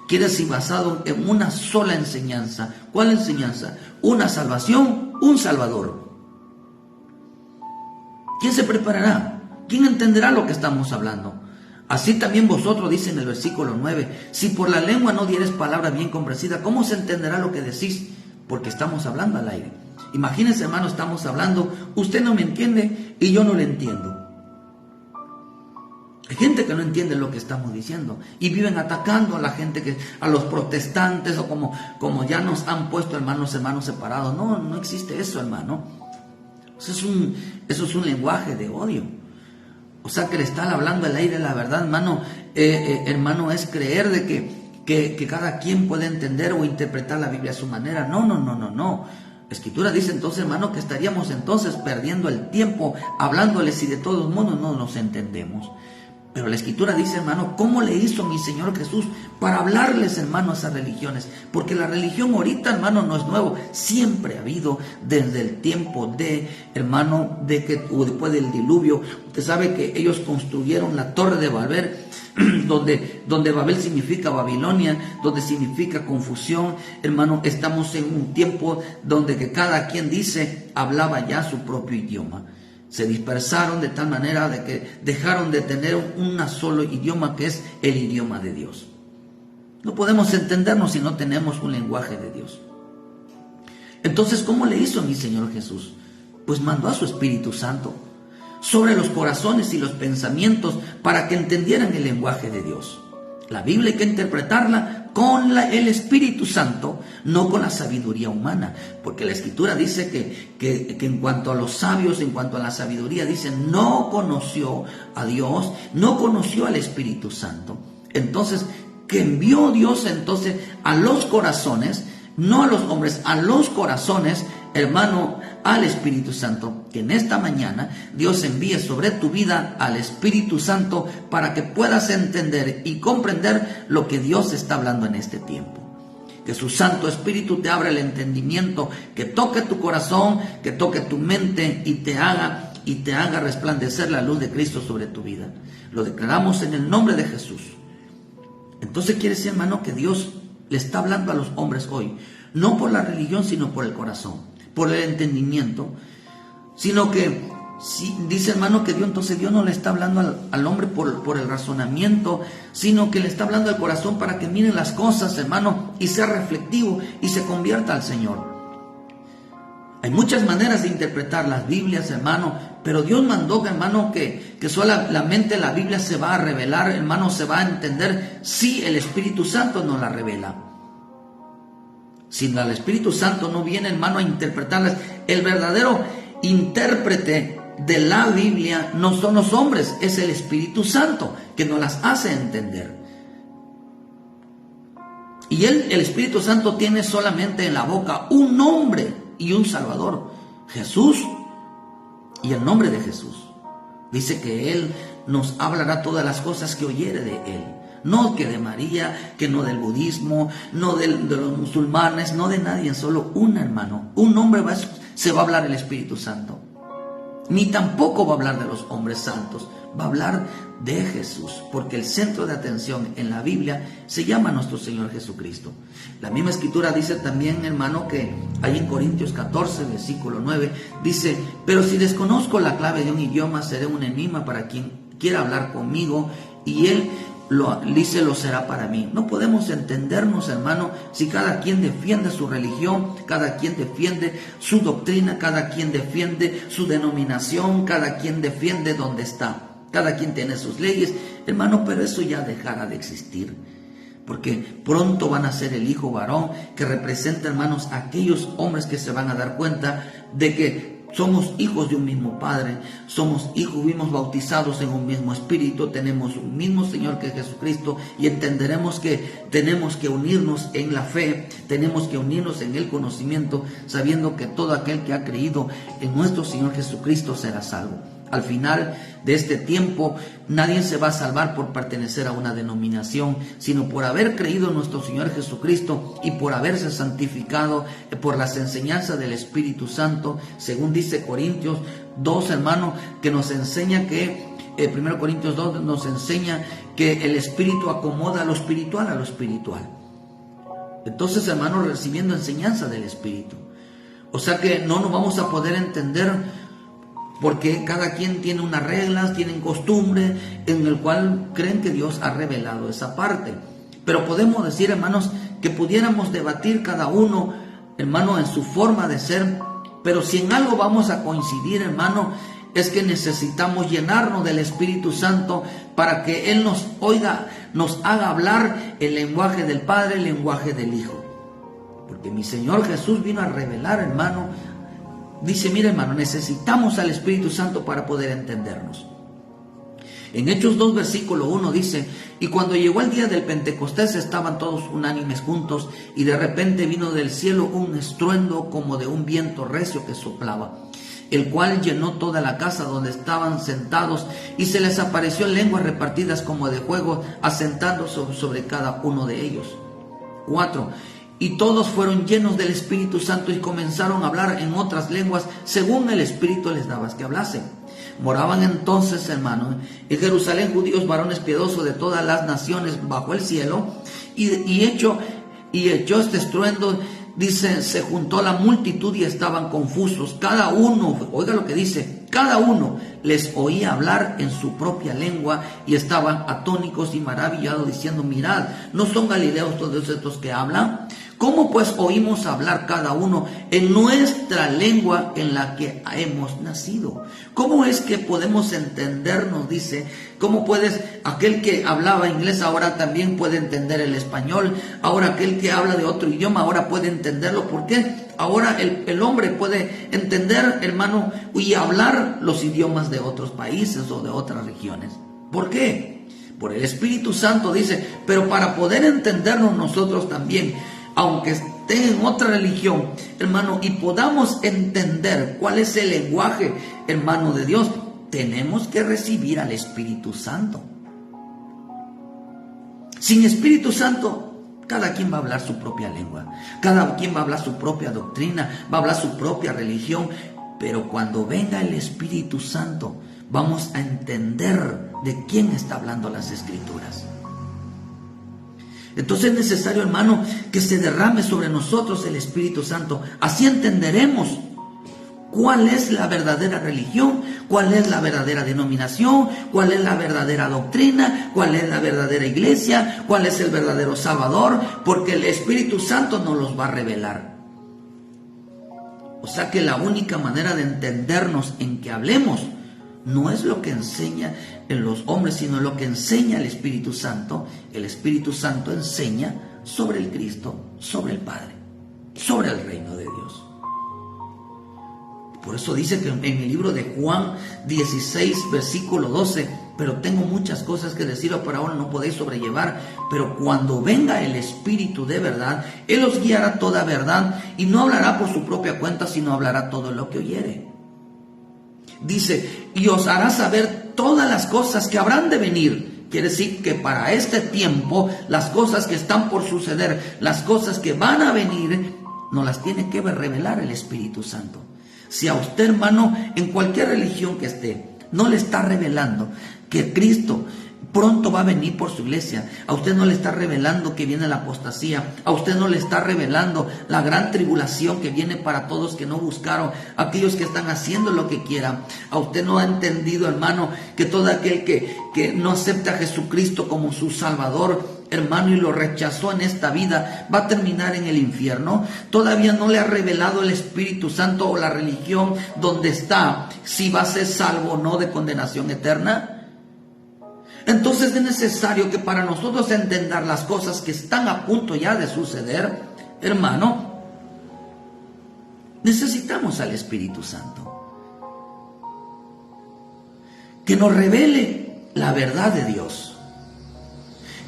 Quiere decir, basado en una sola enseñanza. ¿Cuál enseñanza? Una salvación, un Salvador. ¿Quién se preparará? ¿Quién entenderá lo que estamos hablando? Así también vosotros, dice en el versículo 9, si por la lengua no dieres palabra bien comprendida, ¿cómo se entenderá lo que decís? Porque estamos hablando al aire. Imagínense, hermano, estamos hablando, usted no me entiende y yo no le entiendo. Hay gente que no entiende lo que estamos diciendo y viven atacando a la gente, a los protestantes, o como ya nos han puesto, hermanos separados. No existe eso, hermano. Eso es un lenguaje de odio. O sea, que le están hablando al aire la verdad, hermano. Hermano, es creer de que cada quien puede entender o interpretar la Biblia a su manera. No. La Escritura dice entonces, hermano, que estaríamos entonces perdiendo el tiempo hablándoles y de todos modos no nos entendemos. Pero la Escritura dice, hermano, ¿cómo le hizo mi Señor Jesús para hablarles, hermano, a esas religiones? Porque la religión ahorita, hermano, no es nuevo. Siempre ha habido desde el tiempo hermano, después del diluvio. Usted sabe que ellos construyeron la Torre de Babel, donde Babel significa Babilonia, donde significa confusión. Hermano, estamos en un tiempo donde que cada quien hablaba ya su propio idioma. Se dispersaron de tal manera de que dejaron de tener un solo idioma, que es el idioma de Dios. No podemos entendernos si no tenemos un lenguaje de Dios. Entonces, ¿cómo le hizo mi Señor Jesús? Pues mandó a su Espíritu Santo sobre los corazones y los pensamientos para que entendieran el lenguaje de Dios. La Biblia hay que interpretarla con el Espíritu Santo, no con la sabiduría humana, porque la Escritura dice que en cuanto a los sabios, en cuanto a la sabiduría, dice, no conoció a Dios, no conoció al Espíritu Santo. Entonces, que envió Dios entonces a los corazones, no a los hombres, a los corazones, hermano, al Espíritu Santo, que en esta mañana Dios envíe sobre tu vida al Espíritu Santo para que puedas entender y comprender lo que Dios está hablando en este tiempo. Que su Santo Espíritu te abra el entendimiento, que toque tu corazón, que toque tu mente y te haga resplandecer la luz de Cristo sobre tu vida. Lo declaramos en el nombre de Jesús. Entonces quiere decir, hermano, que Dios le está hablando a los hombres hoy, no por la religión, sino por el corazón, por el entendimiento, sino que dice, hermano, que Dios no le está hablando al hombre por el razonamiento, sino que le está hablando al corazón para que mire las cosas, hermano, y sea reflectivo y se convierta al Señor. Hay muchas maneras de interpretar las Biblias, hermano, pero Dios mandó, hermano, que solamente la Biblia se va a revelar, hermano, se va a entender si el Espíritu Santo nos la revela. Si el Espíritu Santo no viene, hermano, a interpretarlas, el verdadero intérprete de la Biblia no son los hombres, es el Espíritu Santo que nos las hace entender. Y el Espíritu Santo tiene solamente en la boca un nombre y un Salvador, Jesús, y el nombre de Jesús. Dice que Él nos hablará todas las cosas que oyere de Él. No que de María, que no del budismo, no de los musulmanes, no de nadie, solo un hermano. Un hombre se va a hablar el Espíritu Santo. Ni tampoco va a hablar de los hombres santos, va a hablar de Jesús, porque el centro de atención en la Biblia se llama nuestro Señor Jesucristo. La misma Escritura dice también, hermano, que ahí en Corintios 14, versículo 9, dice, pero si desconozco la clave de un idioma, seré un enigma para quien quiera hablar conmigo, y él lo será para mí. No podemos entendernos, hermano, si cada quien defiende su religión, cada quien defiende su doctrina, cada quien defiende su denominación, cada quien defiende donde está. Cada quien tiene sus leyes, hermano, pero eso ya dejará de existir. Porque pronto van a ser el hijo varón que representa, hermanos, a aquellos hombres que se van a dar cuenta de que somos hijos de un mismo Padre, somos hijos, fuimos bautizados en un mismo Espíritu, tenemos un mismo Señor que Jesucristo, y entenderemos que tenemos que unirnos en la fe, tenemos que unirnos en el conocimiento, sabiendo que todo aquel que ha creído en nuestro Señor Jesucristo será salvo. Al final de este tiempo, nadie se va a salvar por pertenecer a una denominación, sino por haber creído en nuestro Señor Jesucristo y por haberse santificado por las enseñanzas del Espíritu Santo, según dice Corintios 2, hermano, que nos enseña que, 1 Corintios 2 nos enseña que el Espíritu acomoda lo espiritual a lo espiritual. Entonces, hermano, recibiendo enseñanza del Espíritu. O sea que no nos vamos a poder entender, porque cada quien tiene unas reglas, tienen costumbre en el cual creen que Dios ha revelado esa parte. Pero podemos decir, hermanos, que pudiéramos debatir cada uno, hermano, en su forma de ser, pero si en algo vamos a coincidir, hermano, es que necesitamos llenarnos del Espíritu Santo para que Él nos oiga, nos haga hablar el lenguaje del Padre, el lenguaje del Hijo. Porque mi Señor Jesús vino a revelar, hermano. Dice, mira, hermano, necesitamos al Espíritu Santo para poder entendernos. En Hechos 2, versículo 1 dice, y cuando llegó el día del Pentecostés estaban todos unánimes juntos, y de repente vino del cielo un estruendo como de un viento recio que soplaba, el cual llenó toda la casa donde estaban sentados, y se les apareció lenguas repartidas como de fuego, asentando sobre cada uno de ellos. 4. Y todos fueron llenos del Espíritu Santo y comenzaron a hablar en otras lenguas según el Espíritu les daba que hablasen. Moraban entonces, hermanos, en Jerusalén judíos, varones piadosos de todas las naciones bajo el cielo, y echó este estruendo. Dice, se juntó la multitud y estaban confusos. Cada uno, oiga lo que dice, cada uno les oía hablar en su propia lengua y estaban atónicos y maravillados, diciendo, mirad, ¿no son galileos todos estos que hablan? ¿Cómo pues oímos hablar cada uno en nuestra lengua en la que hemos nacido? ¿Cómo es que podemos entendernos? Dice, ¿cómo puedes, aquel que hablaba inglés ahora también puede entender el español? Ahora aquel que habla de otro idioma ahora puede entenderlo. ¿Por qué? Ahora el hombre puede entender, hermano, y hablar los idiomas de otros países o de otras regiones. ¿Por qué? Por el Espíritu Santo, dice, pero para poder entendernos nosotros también, aunque esté en otra religión, hermano, y podamos entender cuál es el lenguaje, hermano, de Dios, tenemos que recibir al Espíritu Santo. Sin Espíritu Santo, cada quien va a hablar su propia lengua, cada quien va a hablar su propia doctrina, va a hablar su propia religión, pero cuando venga el Espíritu Santo, vamos a entender de quién está hablando las Escrituras. Entonces es necesario, hermano, que se derrame sobre nosotros el Espíritu Santo. Así entenderemos cuál es la verdadera religión, cuál es la verdadera denominación, cuál es la verdadera doctrina, cuál es la verdadera iglesia, cuál es el verdadero Salvador, porque el Espíritu Santo nos los va a revelar. O sea que la única manera de entendernos en que hablemos no es lo que enseña en los hombres, sino lo que enseña el Espíritu Santo. El Espíritu Santo enseña sobre el Cristo, sobre el Padre, sobre el reino de Dios. Por eso dice que en el libro de Juan 16, versículo 12, pero tengo muchas cosas que deciros, pero ahora no podéis sobrellevar, pero cuando venga el Espíritu de verdad, Él os guiará toda verdad, y no hablará por su propia cuenta, sino hablará todo lo que oyere. Dice, y os hará saber todas las cosas que habrán de venir. Quiere decir que para este tiempo, las cosas que están por suceder, las cosas que van a venir, nos las tiene que revelar el Espíritu Santo. Si a usted, hermano, en cualquier religión que esté, no le está revelando que Cristo pronto va a venir por su iglesia, a usted no le está revelando que viene la apostasía, a usted no le está revelando la gran tribulación que viene para todos que no buscaron, aquellos que están haciendo lo que quieran, a usted no ha entendido, hermano, que todo aquel que no acepta a Jesucristo como su Salvador, hermano, y lo rechazó en esta vida, va a terminar en el infierno. Todavía no le ha revelado el Espíritu Santo o la religión donde está, si va a ser salvo o no de condenación eterna. Entonces es necesario que para nosotros entender las cosas que están a punto ya de suceder, hermano, necesitamos al Espíritu Santo, que nos revele la verdad de Dios,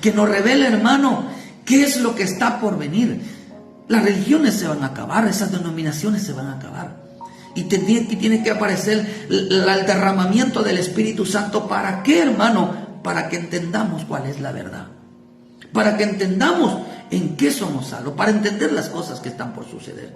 que nos revele, hermano, qué es lo que está por venir. Las religiones se van a acabar, esas denominaciones se van a acabar, y tiene que aparecer el derramamiento del Espíritu Santo. ¿Para qué, hermano? Para que entendamos cuál es la verdad, para que entendamos en qué somos salvos, para entender las cosas que están por suceder.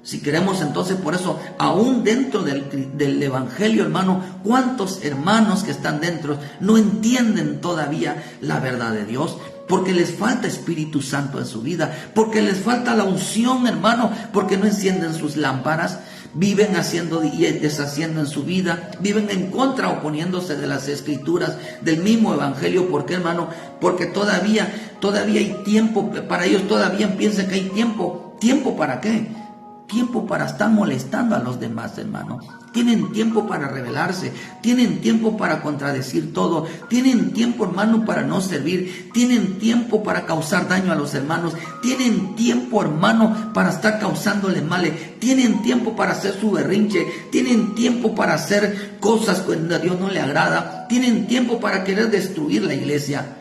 Si queremos, entonces, por eso, aún dentro del Evangelio, hermano, ¿cuántos hermanos que están dentro no entienden todavía la verdad de Dios? Porque les falta Espíritu Santo en su vida, porque les falta la unción, hermano, porque no encienden sus lámparas, viven haciendo y deshaciendo en su vida, viven en contra, oponiéndose de las Escrituras, del mismo Evangelio. ¿Por qué, hermano? Porque todavía hay tiempo para ellos, todavía piensan que hay tiempo. ¿Tiempo para qué? Tiempo para estar molestando a los demás, hermano. Tienen tiempo para rebelarse, tienen tiempo para contradecir todo, tienen tiempo, hermano, para no servir, tienen tiempo para causar daño a los hermanos, tienen tiempo, hermano, para estar causándole males, tienen tiempo para hacer su berrinche, tienen tiempo para hacer cosas cuando a Dios no le agrada, tienen tiempo para querer destruir la iglesia.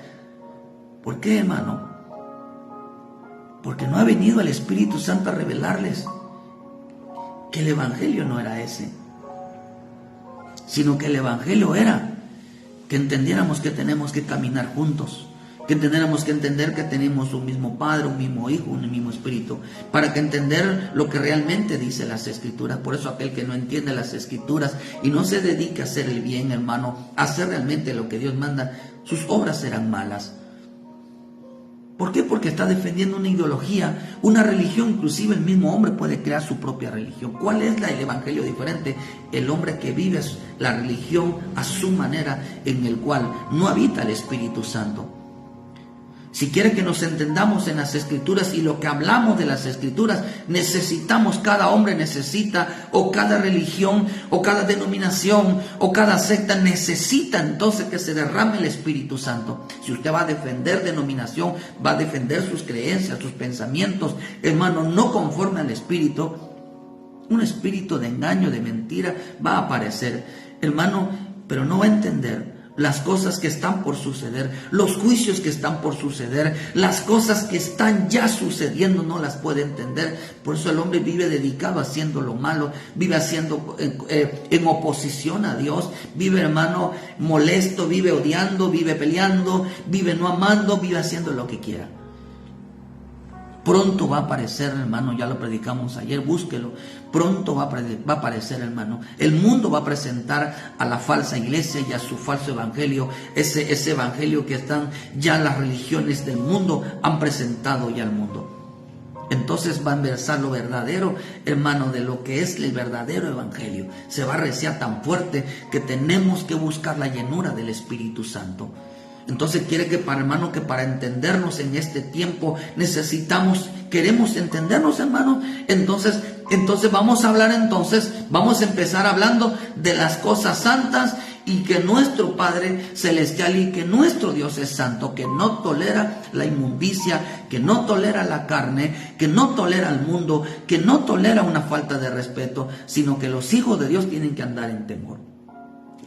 ¿Por qué, hermano? Porque no ha venido el Espíritu Santo a revelarles que el Evangelio no era ese. sino que el Evangelio era que entendiéramos que tenemos que caminar juntos, que tendríamos que entender que tenemos un mismo Padre, un mismo Hijo, un mismo Espíritu, para que entender lo que realmente dice las Escrituras. Por eso aquel que no entiende las Escrituras y no se dedique a hacer el bien, hermano, a hacer realmente lo que Dios manda, sus obras serán malas. ¿Por qué? Porque está defendiendo una ideología, una religión. Inclusive el mismo hombre puede crear su propia religión. ¿Cuál es el evangelio diferente? El hombre que vive la religión a su manera, en el cual no habita el Espíritu Santo. Si quiere que nos entendamos en las Escrituras y lo que hablamos de las Escrituras, necesitamos, cada hombre necesita, o cada religión, o cada denominación, o cada secta necesita entonces que se derrame el Espíritu Santo. Si usted va a defender denominación, va a defender sus creencias, sus pensamientos, hermano, no conforme al Espíritu, un espíritu de engaño, de mentira, va a aparecer, hermano, pero no va a entender las cosas que están por suceder, los juicios que están por suceder, las cosas que están ya sucediendo, no las puede entender. Por eso el hombre vive dedicado haciendo lo malo, vive haciendo en oposición a Dios, vive, hermano, molesto, vive odiando, vive peleando, vive no amando, vive haciendo lo que quiera. Pronto va a aparecer, hermano, ya lo predicamos ayer, búsquelo. Pronto va a aparecer, hermano. El mundo va a presentar a la falsa iglesia y a su falso evangelio. Ese evangelio que están ya las religiones del mundo han presentado ya al mundo. Entonces va a versar lo verdadero, hermano, de lo que es el verdadero evangelio. Se va a reciar tan fuerte que tenemos que buscar la llenura del Espíritu Santo. Entonces quiere que hermano, que para entendernos en este tiempo queremos entendernos, hermano. Entonces vamos a hablar, vamos a empezar hablando de las cosas santas, y que nuestro Padre Celestial y que nuestro Dios es santo, que no tolera la inmundicia, que no tolera la carne, que no tolera el mundo, que no tolera una falta de respeto, sino que los hijos de Dios tienen que andar en temor.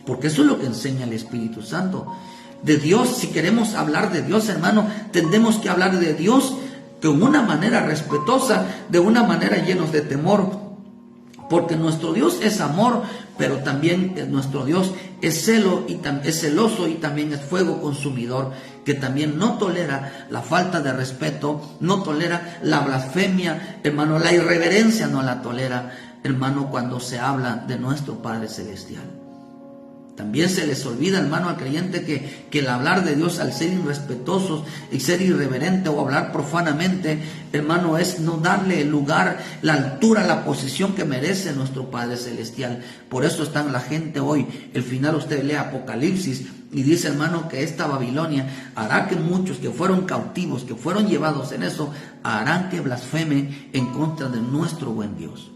Porque eso es lo que enseña el Espíritu Santo. De Dios, si queremos hablar de Dios, hermano, tendremos que hablar de Dios de una manera respetuosa, de una manera llenos de temor, porque nuestro Dios es amor, pero también nuestro Dios es celoso y también es fuego consumidor, que también no tolera la falta de respeto, no tolera la blasfemia, hermano, la irreverencia no la tolera, hermano, cuando se habla de nuestro Padre Celestial. También se les olvida, hermano, al creyente que el hablar de Dios, al ser irrespetuosos y ser irreverente o hablar profanamente, hermano, es no darle el lugar, la altura, la posición que merece nuestro Padre Celestial. Por eso está la gente hoy, el final usted lee Apocalipsis y dice, hermano, que esta Babilonia hará que muchos que fueron cautivos, que fueron llevados en eso, harán que blasfemen en contra de nuestro buen Dios.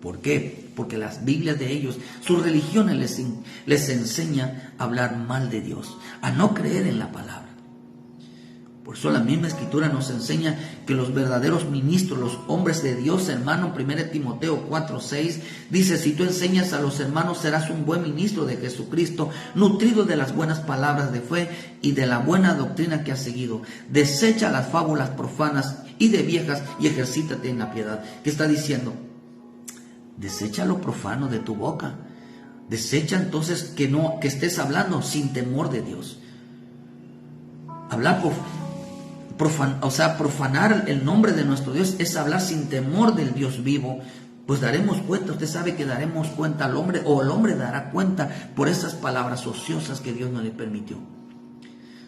¿Por qué? Porque las Biblias de ellos, sus religiones les enseña a hablar mal de Dios, a no creer en la palabra. Por eso la misma Escritura nos enseña que los verdaderos ministros, los hombres de Dios, hermano, 1 Timoteo 4:6, dice, si tú enseñas a los hermanos, serás un buen ministro de Jesucristo, nutrido de las buenas palabras de fe y de la buena doctrina que has seguido. Desecha las fábulas profanas y de viejas y ejercítate en la piedad. ¿Qué está diciendo? Desecha lo profano de tu boca. Desecha entonces que estés hablando sin temor de Dios. Hablar profanar el nombre de nuestro Dios es hablar sin temor del Dios vivo. Pues daremos cuenta, usted sabe que daremos cuenta al hombre, o el hombre dará cuenta por esas palabras ociosas que Dios no le permitió.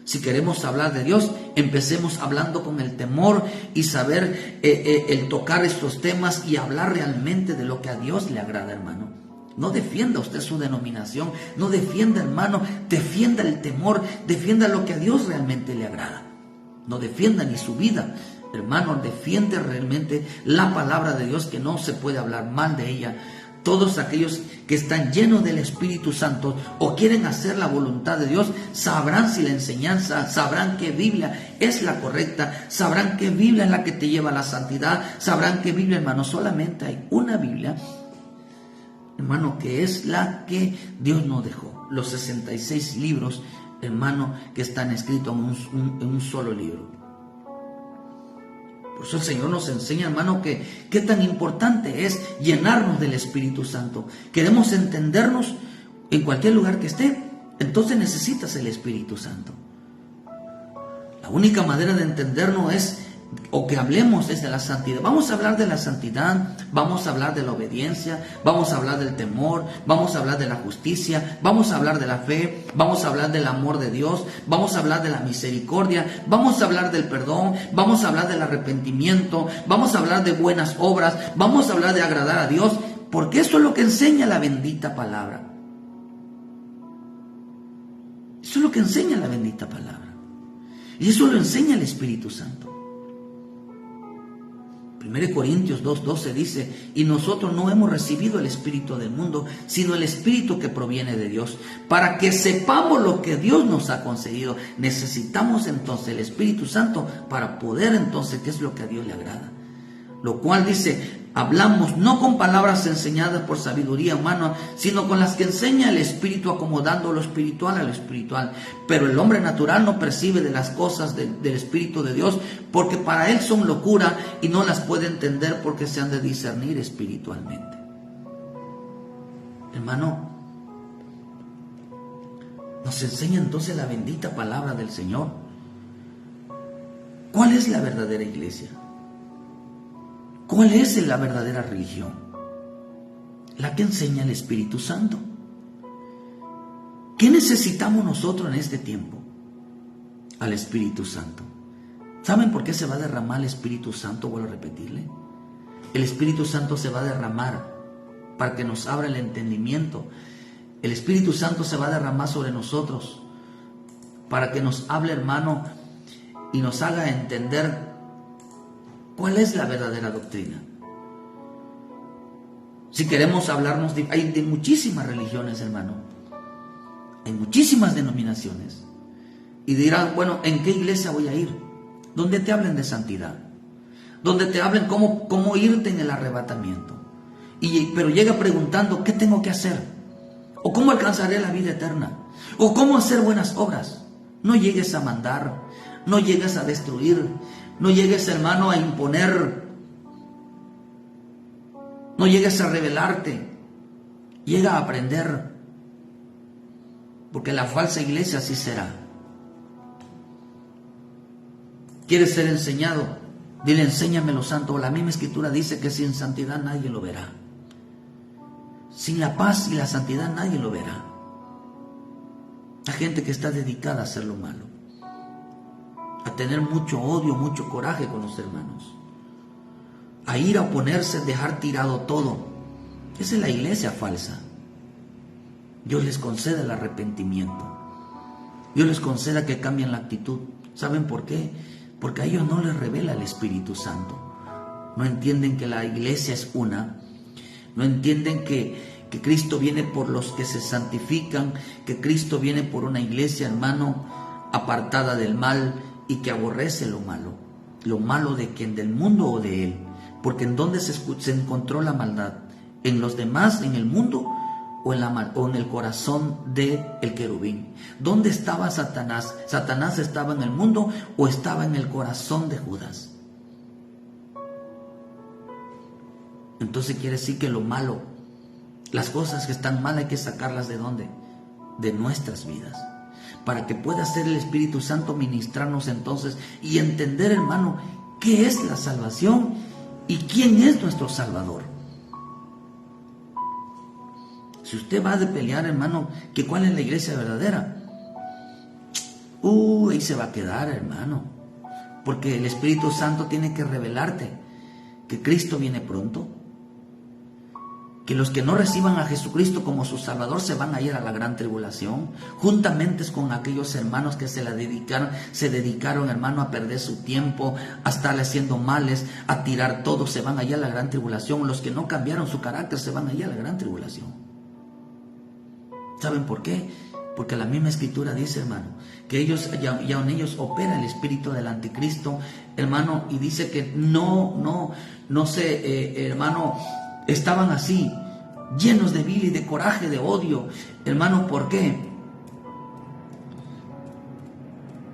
Si queremos hablar de Dios, empecemos hablando con el temor y saber el tocar estos temas y hablar realmente de lo que a Dios le agrada, hermano. No defienda usted su denominación, no defienda, hermano, defienda el temor, defienda lo que a Dios realmente le agrada. No defienda ni su vida, hermano, defiende realmente la palabra de Dios, que no se puede hablar mal de ella. Todos aquellos que están llenos del Espíritu Santo o quieren hacer la voluntad de Dios, sabrán si la enseñanza, sabrán qué Biblia es la correcta, sabrán qué Biblia es la que te lleva a la santidad, sabrán qué Biblia, hermano, solamente hay una Biblia, hermano, que es la que Dios nos dejó. Los 66 libros, hermano, que están escritos en un solo libro. Por eso el Señor nos enseña, hermano, que tan importante es llenarnos del Espíritu Santo. Queremos entendernos en cualquier lugar que esté, entonces necesitas el Espíritu Santo. La única manera de entendernos es, o que hablemos, es de la santidad. Vamos a hablar de la santidad, vamos a hablar de la obediencia, vamos a hablar del temor, vamos a hablar de la justicia, vamos a hablar de la fe, vamos a hablar del amor de Dios, vamos a hablar de la misericordia, vamos a hablar del perdón, vamos a hablar del arrepentimiento, vamos a hablar de buenas obras, vamos a hablar de agradar a Dios, porque eso es lo que enseña la bendita palabra. Eso es lo que enseña la bendita palabra. Y eso lo enseña el Espíritu Santo. 1 Corintios 2:12 dice, y nosotros no hemos recibido el espíritu del mundo, sino el espíritu que proviene de Dios, para que sepamos lo que Dios nos ha concedido. Necesitamos entonces el Espíritu Santo para poder entonces, ¿qué es lo que a Dios le agrada? Lo cual dice, hablamos no con palabras enseñadas por sabiduría humana, sino con las que enseña el Espíritu, acomodando lo espiritual a lo espiritual. Pero el hombre natural no percibe de las cosas del Espíritu de Dios, porque para él son locura y no las puede entender porque se han de discernir espiritualmente. Hermano, nos enseña entonces la bendita palabra del Señor. ¿Cuál es la verdadera iglesia? ¿Cuál es la verdadera religión? La que enseña el Espíritu Santo. ¿Qué necesitamos nosotros en este tiempo? Al Espíritu Santo. ¿Saben por qué se va a derramar el Espíritu Santo? Vuelvo a repetirle. El Espíritu Santo se va a derramar para que nos abra el entendimiento. El Espíritu Santo se va a derramar sobre nosotros para que nos hable, hermano, y nos haga entender ¿cuál es la verdadera doctrina? Si queremos hablarnos, hay de muchísimas religiones, hermano. Hay muchísimas denominaciones. Y dirán, bueno, ¿en qué iglesia voy a ir? Donde te hablen de santidad. Donde te hablen cómo irte en el arrebatamiento. Pero llega preguntando, ¿qué tengo que hacer? ¿O cómo alcanzaré la vida eterna? ¿O cómo hacer buenas obras? No llegues a mandar, no llegues a destruir, no llegues, hermano, a imponer. No llegues a rebelarte. Llega a aprender. Porque la falsa iglesia así será. ¿Quieres ser enseñado? Dile, enséñame lo santo. La misma escritura dice que sin santidad nadie lo verá. Sin la paz y la santidad nadie lo verá. La gente que está dedicada a hacer lo malo, a tener mucho odio, mucho coraje con los hermanos, a ir a oponerse, dejar tirado todo. Esa es la iglesia falsa. Dios les concede el arrepentimiento. Dios les conceda que cambien la actitud. ¿Saben por qué? Porque a ellos no les revela el Espíritu Santo. No entienden que la iglesia es una. No entienden que Cristo viene por los que se santifican, que Cristo viene por una iglesia, hermano, apartada del mal, y que aborrece lo malo de quien, del mundo o de él, porque en dónde se encontró la maldad, en los demás, en el mundo o en el corazón del querubín. ¿Dónde estaba Satanás? ¿Satanás estaba en el mundo o estaba en el corazón de Judas? Entonces quiere decir que lo malo, las cosas que están mal hay que sacarlas ¿de dónde? De nuestras vidas, para que pueda ser el Espíritu Santo ministrarnos entonces y entender, hermano, qué es la salvación y quién es nuestro Salvador. Si usted va a pelear, hermano, que cuál es la iglesia verdadera, ahí se va a quedar, hermano, porque el Espíritu Santo tiene que revelarte que Cristo viene pronto, que los que no reciban a Jesucristo como su Salvador se van a ir a la gran tribulación, juntamente con aquellos hermanos que se dedicaron, hermano, a perder su tiempo, a estar haciendo males, a tirar todo, se van allá a la gran tribulación. Los que no cambiaron su carácter se van allá a la gran tribulación. ¿Saben por qué? Porque la misma escritura dice, hermano, que ya en ellos opera el espíritu del anticristo, hermano, y dice que hermano, estaban así, llenos de vila y de coraje, de odio. Hermano, ¿por qué?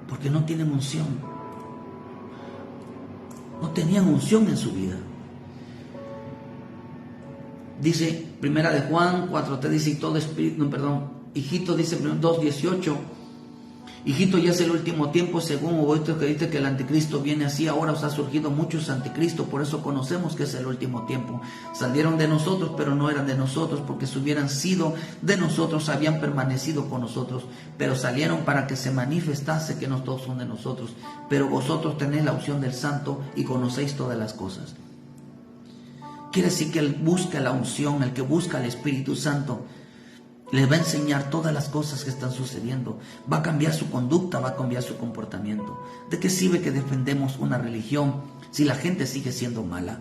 Porque no tienen unción. No tenían unción en su vida. Dice, primera de Juan 4:3, dice, y todo espíritu, hijito, dice 2:18, hijito, ya es el último tiempo, según oíste que dice que el anticristo viene así, ahora os ha surgido muchos anticristos, por eso conocemos que es el último tiempo. Salieron de nosotros, pero no eran de nosotros, porque si hubieran sido de nosotros, habían permanecido con nosotros, pero salieron para que se manifestase que no todos son de nosotros, pero vosotros tenéis la unción del Santo y conocéis todas las cosas. Quiere decir que el busca la unción, el que busca el Espíritu Santo, les va a enseñar todas las cosas que están sucediendo. Va a cambiar su conducta, va a cambiar su comportamiento. ¿De qué sirve que defendemos una religión si la gente sigue siendo mala?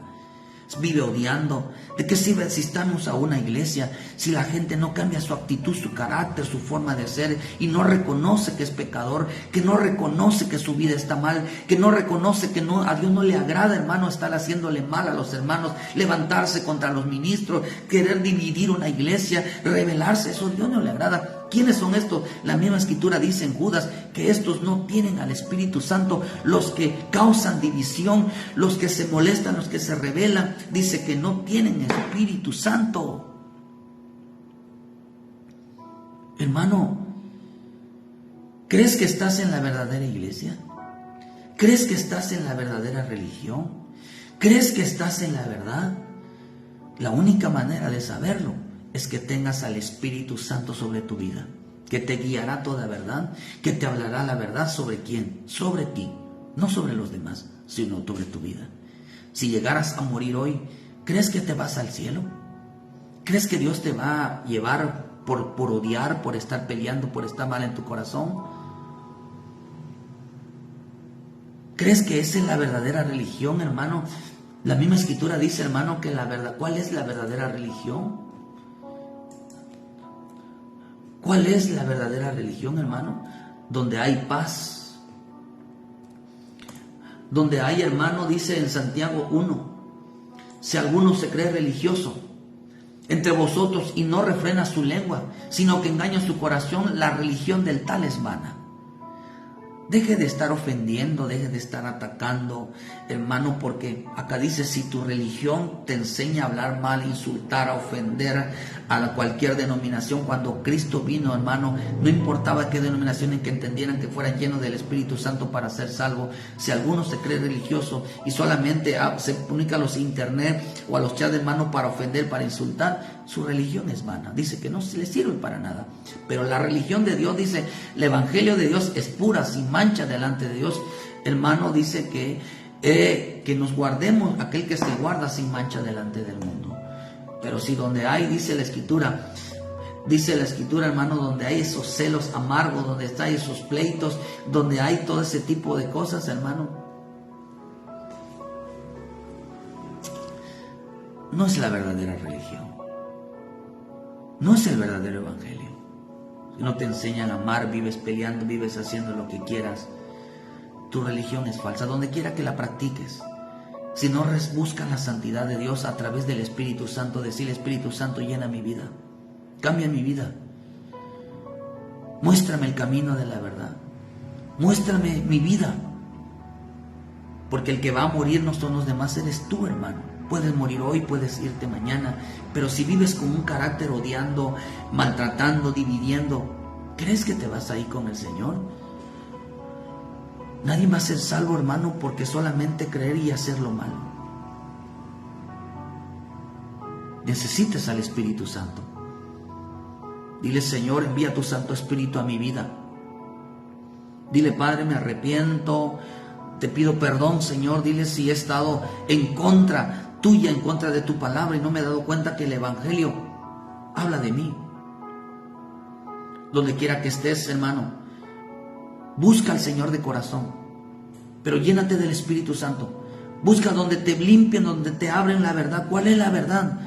Vive odiando. ¿De qué sirve si estamos a una iglesia si la gente no cambia su actitud, su carácter, su forma de ser y no reconoce que es pecador, que no reconoce que su vida está mal, que no reconoce que a Dios no le agrada, hermano, estar haciéndole mal a los hermanos, levantarse contra los ministros, querer dividir una iglesia, rebelarse? Eso a Dios no le agrada. ¿Quiénes son estos? La misma escritura dice en Judas que estos no tienen al Espíritu Santo, los que causan división, los que se molestan, los que se rebelan. Dice que no tienen Espíritu Santo. Hermano, ¿crees que estás en la verdadera iglesia? ¿Crees que estás en la verdadera religión? ¿Crees que estás en la verdad? La única manera de saberlo es que tengas al Espíritu Santo sobre tu vida, que te guiará toda verdad, que te hablará la verdad. ¿Sobre quién? Sobre ti, no sobre los demás, sino sobre tu vida. Si llegaras a morir hoy, ¿crees que te vas al cielo? ¿Crees que Dios te va a llevar por odiar, por estar peleando, por estar mal en tu corazón? ¿Crees que esa es la verdadera religión, hermano? La misma escritura dice, hermano, que la verdad, ¿cuál es la verdadera religión? ¿Cuál es la verdadera religión, hermano? Donde hay paz. Donde hay, hermano, dice en Santiago 1, si alguno se cree religioso entre vosotros y no refrena su lengua, sino que engaña su corazón, la religión del tal es vana. Deje de estar ofendiendo, deje de estar atacando, hermano, porque acá dice, si tu religión te enseña a hablar mal, insultar, a ofender a cualquier denominación, cuando Cristo vino, hermano, no importaba qué denominación, en que entendieran que fueran llenos del Espíritu Santo para ser salvo. Si alguno se cree religioso y solamente se comunica a los internet o a los chats de hermano para ofender, para insultar, su religión es vana. Dice que no se le sirve para nada. Pero la religión de Dios, dice, el evangelio de Dios es pura, sin mancha delante de Dios. Hermano, dice que nos guardemos, aquel que se guarda sin mancha delante del mundo. Pero si donde hay, dice la escritura, hermano, donde hay esos celos amargos, donde está esos pleitos, donde hay todo ese tipo de cosas, hermano, no es la verdadera religión. No es el verdadero evangelio. Si no te enseñan a amar, vives peleando, vives haciendo lo que quieras, tu religión es falsa, donde quiera que la practiques. Si no buscas la santidad de Dios a través del Espíritu Santo, decir, Espíritu Santo, llena mi vida, cambia mi vida, muéstrame el camino de la verdad, muéstrame mi vida, porque el que va a morir no son los demás, eres tú, hermano. Puedes morir hoy, puedes irte mañana, pero si vives con un carácter odiando, maltratando, dividiendo, ¿crees que te vas a ir con el Señor? Nadie va a ser salvo, hermano, porque solamente creer y hacer lo malo. Necesitas al Espíritu Santo. Dile, Señor, envía tu Santo Espíritu a mi vida. Dile, Padre, me arrepiento, te pido perdón, Señor. Dile si he estado en contra tuya, en contra de tu palabra, y no me he dado cuenta que el Evangelio habla de mí. Donde quiera que estés, hermano, busca al Señor de corazón, pero llénate del Espíritu Santo. Busca donde te limpien, donde te abren la verdad. ¿Cuál es la verdad?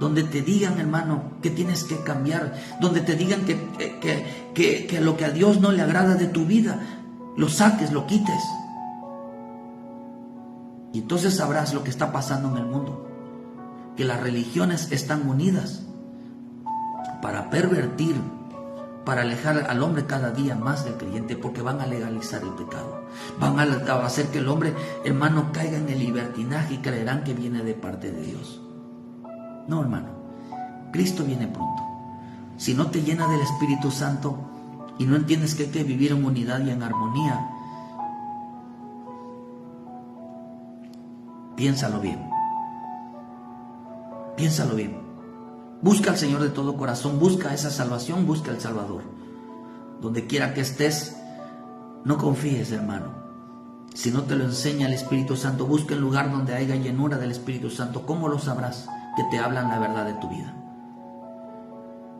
Donde te digan, hermano, que tienes que cambiar, donde te digan que lo que a Dios no le agrada de tu vida, lo saques, lo quites. Y entonces sabrás lo que está pasando en el mundo, que las religiones están unidas para pervertir, para alejar al hombre cada día más del creyente, porque van a legalizar el pecado, van a hacer que el hombre, hermano, caiga en el libertinaje y creerán que viene de parte de Dios. No, hermano, Cristo viene pronto. Si no te llena del Espíritu Santo y no entiendes que hay que vivir en unidad y en armonía, piénsalo bien. Piénsalo bien. Busca al Señor de todo corazón, busca esa salvación, busca al Salvador. Donde quiera que estés, no confíes, hermano. Si no te lo enseña el Espíritu Santo, busca el lugar donde haya llenura del Espíritu Santo. ¿Cómo lo sabrás? Que te hablan la verdad de tu vida.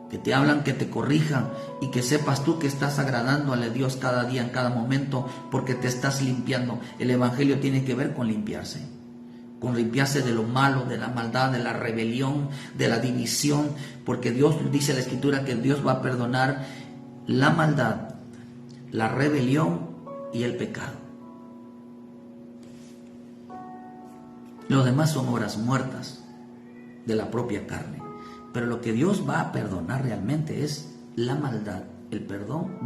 Que te hablan, que te corrijan y que sepas tú que estás agradándole a Dios cada día, en cada momento, porque te estás limpiando. El Evangelio tiene que ver con limpiarse de lo malo, de la maldad, de la rebelión, de la división, porque Dios dice en la Escritura que Dios va a perdonar la maldad, la rebelión y el pecado. Lo demás son obras muertas de la propia carne, pero lo que Dios va a perdonar realmente es la maldad, el perdón,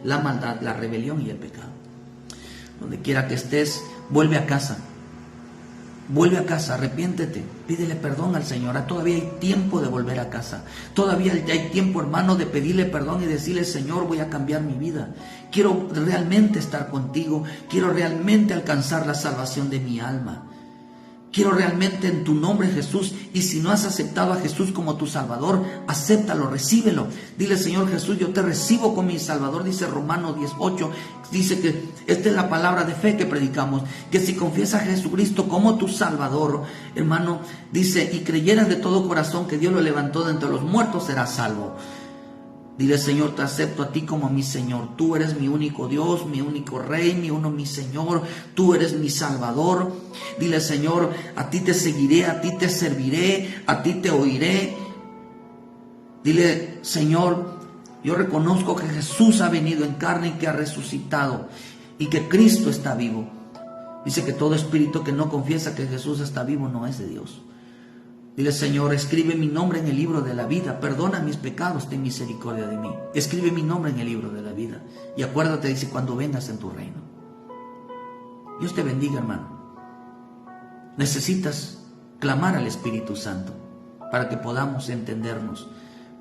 la maldad, la rebelión y el pecado. Donde quiera que estés, vuelve a casa. Vuelve a casa, arrepiéntete, pídele perdón al Señor. Todavía hay tiempo de volver a casa. Todavía hay tiempo, hermano, de pedirle perdón y decirle: Señor, voy a cambiar mi vida. Quiero realmente estar contigo. Quiero realmente alcanzar la salvación de mi alma. Quiero realmente en tu nombre, Jesús. Y si no has aceptado a Jesús como tu Salvador, acéptalo, recíbelo. Dile: Señor Jesús, yo te recibo como mi Salvador. Dice Romanos 10:8. Dice que esta es la palabra de fe que predicamos. Que si confiesas a Jesucristo como tu Salvador, hermano, dice, y creyeras de todo corazón que Dios lo levantó de entre los muertos, serás salvo. Dile: Señor, te acepto a ti como mi Señor. Tú eres mi único Dios, mi único Rey, mi Señor. Tú eres mi Salvador. Dile: Señor, a ti te seguiré, a ti te serviré, a ti te oiré. Dile: Señor, yo reconozco que Jesús ha venido en carne y que ha resucitado y que Cristo está vivo. Dice que todo espíritu que no confiesa que Jesús está vivo no es de Dios. Dile: Señor, escribe mi nombre en el libro de la vida, perdona mis pecados, ten misericordia de mí. Escribe mi nombre en el libro de la vida. Y acuérdate, dice, cuando vengas en tu reino. Dios te bendiga, hermano. Necesitas clamar al Espíritu Santo para que podamos entendernos,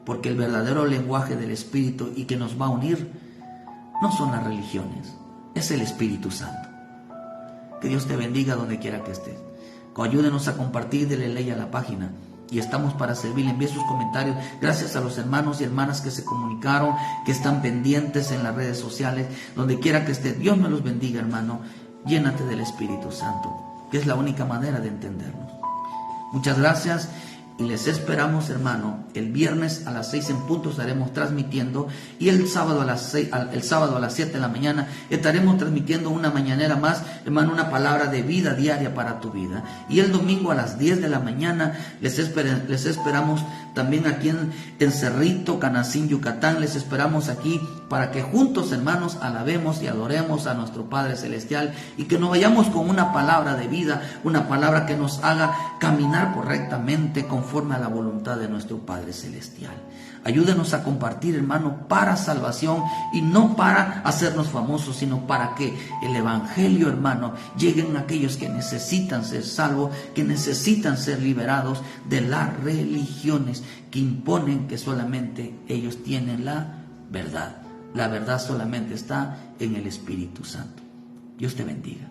porque el verdadero lenguaje del Espíritu y que nos va a unir no son las religiones, es el Espíritu Santo. Que Dios te bendiga donde quiera que estés. Ayúdenos a compartir, dele like a la página y estamos para servirle. Envíe sus comentarios. Gracias a los hermanos y hermanas que se comunicaron, que están pendientes en las redes sociales, donde quiera que esté. Dios me los bendiga, hermano. Llénate del Espíritu Santo, que es la única manera de entendernos. Muchas gracias y les esperamos, hermano. El viernes a las 6 en punto estaremos transmitiendo, y el sábado a las 7 de la mañana estaremos transmitiendo una mañanera más, hermano, una palabra de vida diaria para tu vida. Y el domingo a las 10 de la mañana les esperamos también aquí en Cerrito, Canacín, Yucatán. Les esperamos aquí para que juntos, hermanos, alabemos y adoremos a nuestro Padre Celestial y que nos vayamos con una palabra de vida, una palabra que nos haga caminar correctamente conforme a la voluntad de nuestro Padre Celestial. Ayúdenos a compartir, hermano, para salvación y no para hacernos famosos, sino para que el Evangelio, hermano, lleguen a aquellos que necesitan ser salvos, que necesitan ser liberados de las religiones que imponen que solamente ellos tienen la verdad. La verdad solamente está en el Espíritu Santo. Dios te bendiga.